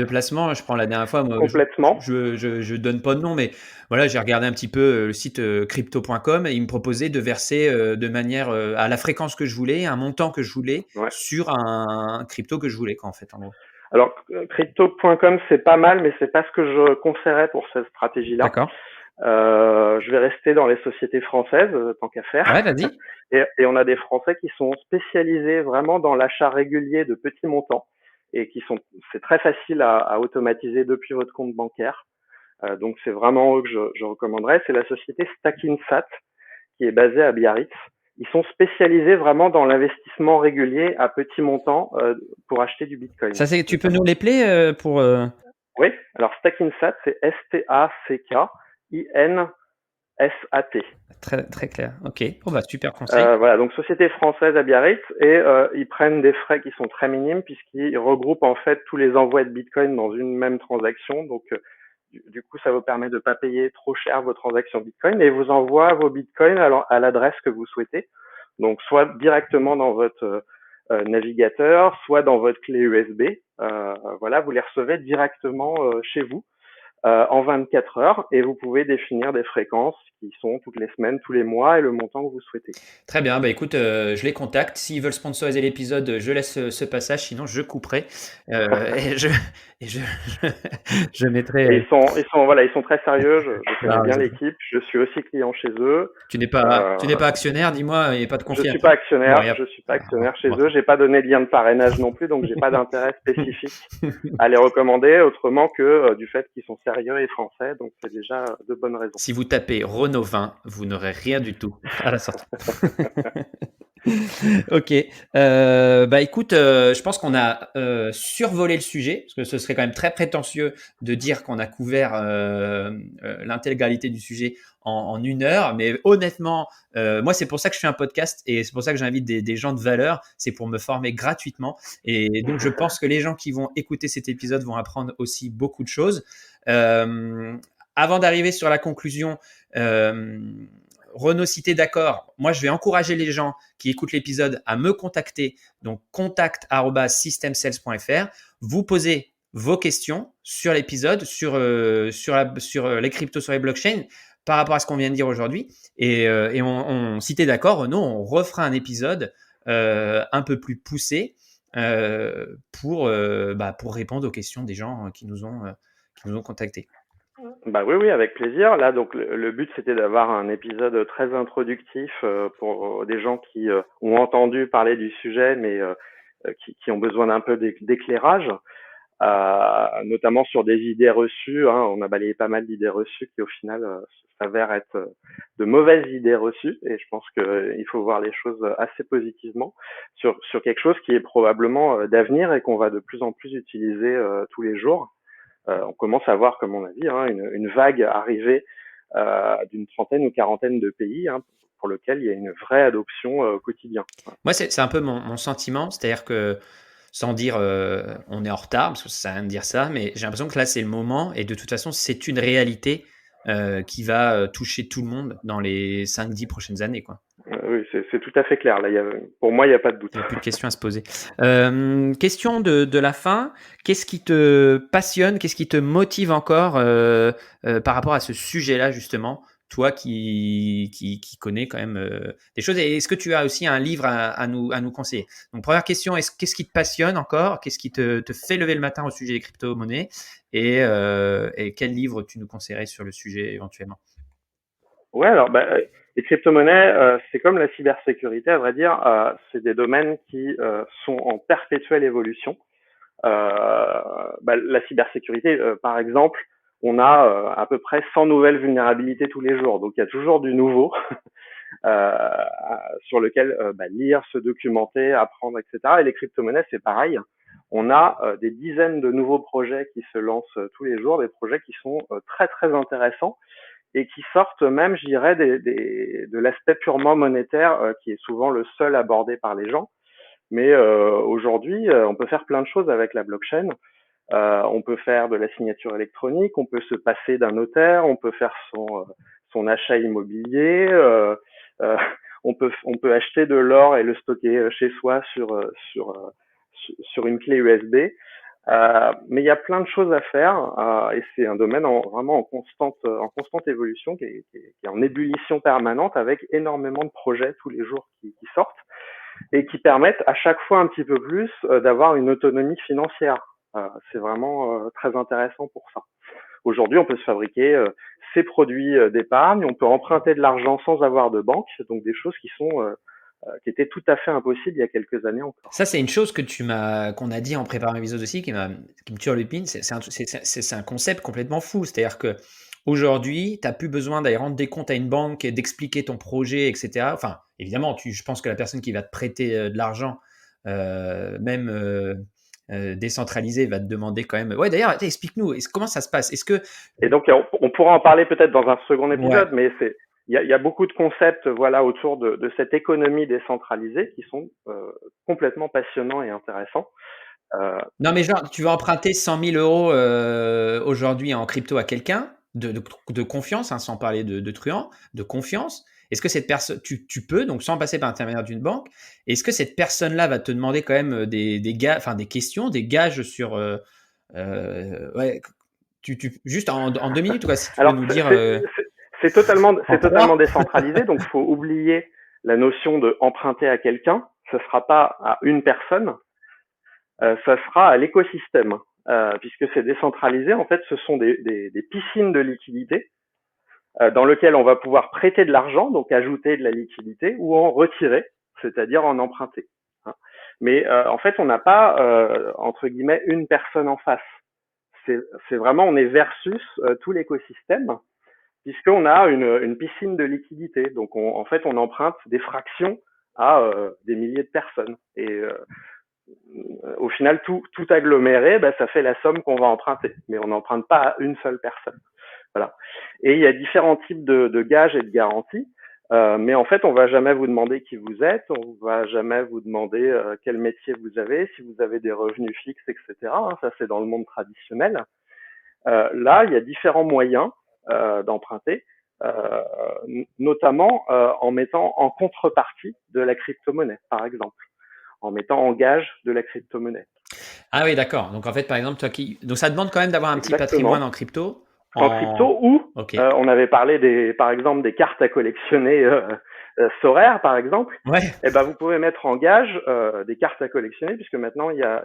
placement. Je prends la dernière fois, moi, complètement. Je donne pas de nom, mais voilà, j'ai regardé un petit peu le site crypto.com et il me proposait de verser de manière à la fréquence que je voulais, un montant que je voulais sur un crypto que je voulais, quoi, en fait, en gros. Alors, crypto.com, c'est pas mal, mais c'est pas ce que je conseillerais pour cette stratégie-là. D'accord. Je vais rester dans les sociétés françaises, tant qu'à faire. Ouais, vas-y. Et on a des Français qui sont spécialisés vraiment dans l'achat régulier de petits montants et c'est très facile à automatiser depuis votre compte bancaire. Donc c'est vraiment eux que je recommanderais. C'est la société Stackinsat qui est basée à Biarritz. Ils sont spécialisés vraiment dans l'investissement régulier à petits montants pour acheter du Bitcoin. Ça, tu peux nous les player pour Oui, alors Stackinsat, c'est STACKINSAT. Très, très clair. Ok. Oh, bah, super conseil. Voilà, donc société française à Biarritz et ils prennent des frais qui sont très minimes puisqu'ils regroupent en fait tous les envois de Bitcoin dans une même transaction. Donc du coup, ça vous permet de pas payer trop cher vos transactions Bitcoin et vous envoie vos Bitcoins à l'adresse que vous souhaitez. Donc soit directement dans votre navigateur, soit dans votre clé USB. Voilà, vous les recevez directement chez vous en 24 heures et vous pouvez définir des fréquences qui sont toutes les semaines, tous les mois et le montant que vous souhaitez. Très bien, bah écoute, je les contacte. S'ils veulent sponsoriser l'épisode, je laisse ce passage, sinon je couperai et je mettrai. Et ils sont très sérieux. Je connais bien l'équipe. Je suis aussi client chez eux. Tu n'es pas actionnaire, dis-moi, il n'y a pas de conflit. Je suis pas actionnaire chez eux. J'ai pas donné de lien de parrainage non plus, donc j'ai pas d'intérêt spécifique à les recommander, autrement que du fait qu'ils sont sérieux et français. Donc c'est déjà de bonnes raisons. Si vous tapez Renault 20, vous n'aurez rien du tout à la sortie. Ok. Bah écoute, je pense qu'on a survolé le sujet, parce que ce serait quand même très prétentieux de dire qu'on a couvert l'intégralité du sujet en 1 heure. Mais honnêtement, moi, c'est pour ça que je fais un podcast et c'est pour ça que j'invite des gens de valeur. C'est pour me former gratuitement. Et donc, je pense que les gens qui vont écouter cet épisode vont apprendre aussi beaucoup de choses. Avant d'arriver sur la conclusion, Renaud, si tu es d'accord, moi je vais encourager les gens qui écoutent l'épisode à me contacter, donc contact@systemsales.fr. Vous posez vos questions sur l'épisode, sur les cryptos, sur les blockchains. par rapport à ce qu'on vient de dire aujourd'hui. Et si tu es d'accord, Renaud, on refera un épisode un peu plus poussé pour répondre aux questions des gens qui nous ont contactés. Bah oui, oui, avec plaisir. Là, donc le but, c'était d'avoir un épisode très introductif pour des gens qui ont entendu parler du sujet, mais qui ont besoin d'un peu d'éclairage, notamment sur des idées reçues. Hein. On a balayé pas mal d'idées reçues qui, au final, s'avèrent être de mauvaises idées reçues. Et je pense qu'il faut voir les choses assez positivement sur quelque chose qui est probablement d'avenir et qu'on va de plus en plus utiliser tous les jours. On commence à voir, comme on a dit, hein, une vague arrivée d'une trentaine ou quarantaine de pays hein, pour lequel il y a une vraie adoption au quotidien. Moi, c'est un peu mon sentiment, c'est-à-dire que sans dire on est en retard, parce que ça sert à rien de dire ça, mais j'ai l'impression que là, c'est le moment, et de toute façon, c'est une réalité qui va toucher tout le monde dans les 5-10 prochaines années, quoi. Oui, c'est tout à fait clair. Là, pour moi, il n'y a pas de doute. Il n'y a plus de questions à se poser. Question de la fin. Qu'est-ce qui te passionne? Qu'est-ce qui te motive encore par rapport à ce sujet-là, justement? Toi qui connais quand même des choses. Et est-ce que tu as aussi un livre à nous conseiller? Donc, première question, qu'est-ce qui te passionne encore? Qu'est-ce qui te fait lever le matin au sujet des crypto-monnaies? Et quel livre tu nous conseillerais sur le sujet éventuellement? Ouais, alors les crypto-monnaies, c'est comme la cybersécurité, à vrai dire, c'est des domaines qui sont en perpétuelle évolution. La cybersécurité, par exemple, on a à peu près 100 nouvelles vulnérabilités tous les jours, donc il y a toujours du nouveau sur lequel lire, se documenter, apprendre, etc. Et les crypto-monnaies, c'est pareil. On a des dizaines de nouveaux projets qui se lancent tous les jours, des projets qui sont très très intéressants et qui sortent même, je dirais, de l'aspect purement monétaire qui est souvent le seul abordé par les gens. Mais aujourd'hui, on peut faire plein de choses avec la blockchain. On peut faire de la signature électronique, on peut se passer d'un notaire, on peut faire son achat immobilier, euh, on peut acheter de l'or et le stocker chez soi sur une clé USB. Mais il y a plein de choses à faire et c'est un domaine vraiment en constante évolution qui est en ébullition permanente avec énormément de projets tous les jours qui sortent et qui permettent à chaque fois un petit peu plus d'avoir une autonomie financière. C'est vraiment très intéressant pour ça. Aujourd'hui, on peut se fabriquer ses produits d'épargne, on peut emprunter de l'argent sans avoir de banque, donc des choses qui étaient tout à fait impossibles il y a quelques années encore. Ça, c'est une chose qu'on a dit en préparant l'épisode aussi, qui me turlupine. C'est un concept complètement fou. C'est-à-dire que aujourd'hui, tu n'as plus besoin d'aller rendre des comptes à une banque et d'expliquer ton projet, etc. Enfin, évidemment, je pense que la personne qui va te prêter de l'argent, même décentralisé, va te demander quand même. Ouais, d'ailleurs, explique-nous, comment ça se passe? Et donc, on pourra en parler peut-être dans un second épisode, Ouais. mais il y a beaucoup de concepts autour de cette économie décentralisée qui sont complètement passionnants et intéressants. Non, mais genre, tu vas emprunter 100 000 euros aujourd'hui en crypto à quelqu'un de confiance, hein, sans parler de truand, de confiance. Est-ce que cette personne, tu peux, donc sans passer par l'intermédiaire d'une banque, est-ce que cette personne-là va te demander quand même des questions, des gages sur. Ouais, juste en 2 minutes, quoi, si tu peux Alors, nous dire. c'est totalement décentralisé, donc faut oublier la notion de emprunter à quelqu'un. Ce sera pas à une personne, ça sera à l'écosystème, puisque c'est décentralisé. En fait, ce sont des piscines de liquidité dans lesquelles on va pouvoir prêter de l'argent, donc ajouter de la liquidité, ou en retirer, c'est-à-dire en emprunter. Hein. Mais en fait, on n'a pas entre guillemets une personne en face. C'est vraiment, on est versus tout l'écosystème, puisqu'on a une piscine de liquidité. Donc, en fait, on emprunte des fractions à des milliers de personnes. Et au final, tout aggloméré, ça fait la somme qu'on va emprunter. Mais on n'emprunte pas à une seule personne. Voilà. Et il y a différents types de gages et de garanties. Mais en fait, on va jamais vous demander qui vous êtes, on va jamais vous demander quel métier vous avez, si vous avez des revenus fixes, etc. Hein, ça, c'est dans le monde traditionnel. Là, il y a différents moyens d'emprunter, notamment en mettant en contrepartie de la crypto-monnaie, par exemple, en mettant en gage de la crypto-monnaie. Ah oui, d'accord. Donc en fait, par exemple, donc ça demande quand même d'avoir un petit Exactement. patrimoine en crypto. En crypto, ou on avait parlé par exemple des cartes à collectionner Sorare par exemple. Ouais. Et ben vous pouvez mettre en gage des cartes à collectionner, puisque maintenant il y a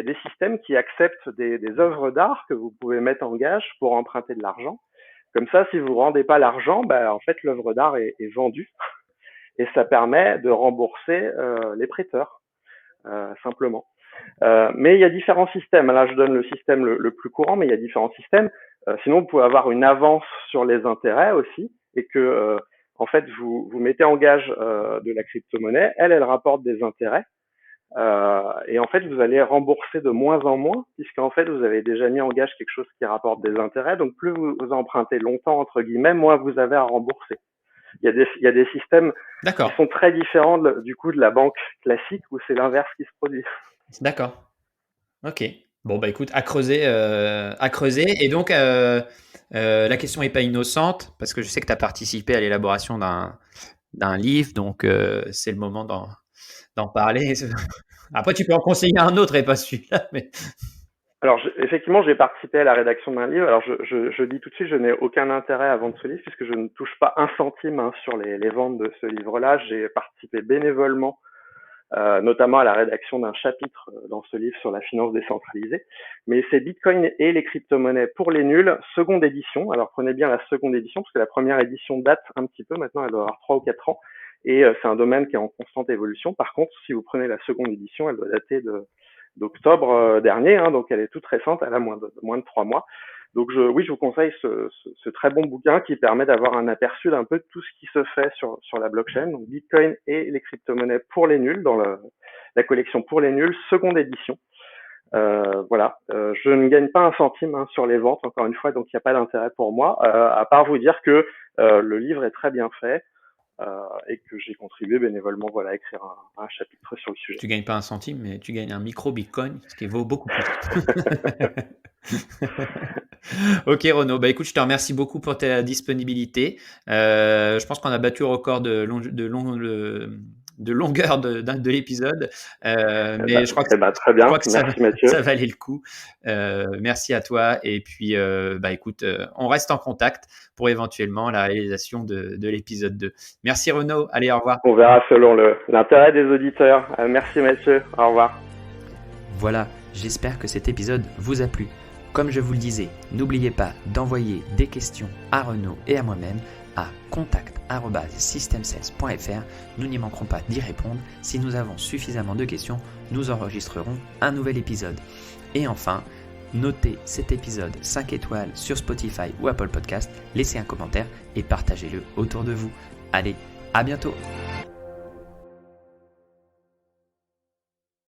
des systèmes qui acceptent des œuvres d'art que vous pouvez mettre en gage pour emprunter de l'argent. Comme ça, si vous rendez pas l'argent, en fait l'œuvre d'art est vendue et ça permet de rembourser les prêteurs simplement. Mais il y a différents systèmes. Là, je donne le système le plus courant, mais il y a différents systèmes. Sinon, vous pouvez avoir une avance sur les intérêts aussi, et que en fait, vous mettez en gage de la crypto-monnaie, elle rapporte des intérêts, et en fait, vous allez rembourser de moins en moins, puisqu'en fait, vous avez déjà mis en gage quelque chose qui rapporte des intérêts. Donc, plus vous empruntez longtemps, entre guillemets, moins vous avez à rembourser. Il y a des systèmes qui sont très différents du coup de la banque classique, où c'est l'inverse qui se produit. D'accord. Ok. Bon, écoute, à creuser. Et donc, la question n'est pas innocente, parce que je sais que tu as participé à l'élaboration d'un livre, donc c'est le moment d'en parler. Après, tu peux en conseiller un autre et pas celui-là. Mais... Alors, effectivement, j'ai participé à la rédaction d'un livre. Alors, je dis tout de suite, je n'ai aucun intérêt à vendre ce livre, puisque je ne touche pas un centime sur les ventes de ce livre-là. J'ai participé bénévolement, notamment à la rédaction d'un chapitre dans ce livre sur la finance décentralisée. Mais c'est Bitcoin et les crypto-monnaies pour les nuls, seconde édition. Alors prenez bien la seconde édition, parce que la première édition date un petit peu, maintenant elle doit avoir 3 ou 4 ans, et c'est un domaine qui est en constante évolution. Par contre, si vous prenez la seconde édition, elle doit dater d'octobre dernier, donc elle est toute récente, elle a moins de 3 mois. Donc je vous conseille ce très bon bouquin qui permet d'avoir un aperçu d'un peu de tout ce qui se fait sur la blockchain. Donc Bitcoin et les crypto-monnaies pour les nuls, dans la collection pour les nuls, seconde édition. Voilà, je ne gagne pas un centime sur les ventes, encore une fois, donc il n'y a pas d'intérêt pour moi, à part vous dire que le livre est très bien fait et que j'ai contribué bénévolement à écrire un chapitre sur le sujet. Tu gagnes pas un centime, mais tu gagnes un micro Bitcoin, ce qui vaut beaucoup plus. Ok Renaud, écoute, je te remercie beaucoup pour ta disponibilité. Je pense qu'on a battu le record de longueur de l'épisode, mais je crois que, très bien. Merci Mathieu. Ça valait le coup. Merci à toi, et puis écoute, on reste en contact pour éventuellement la réalisation de l'épisode 2. Merci Renaud, allez, au revoir. On verra selon l'intérêt des auditeurs. Merci Mathieu, au revoir. Voilà, j'espère que cet épisode vous a plu. Comme je vous le disais, n'oubliez pas d'envoyer des questions à Renaud et à moi-même à contact@systemsales.fr. Nous n'y manquerons pas d'y répondre. Si nous avons suffisamment de questions, nous enregistrerons un nouvel épisode. Et enfin, notez cet épisode 5 étoiles sur Spotify ou Apple Podcast, laissez un commentaire et partagez-le autour de vous. Allez, à bientôt!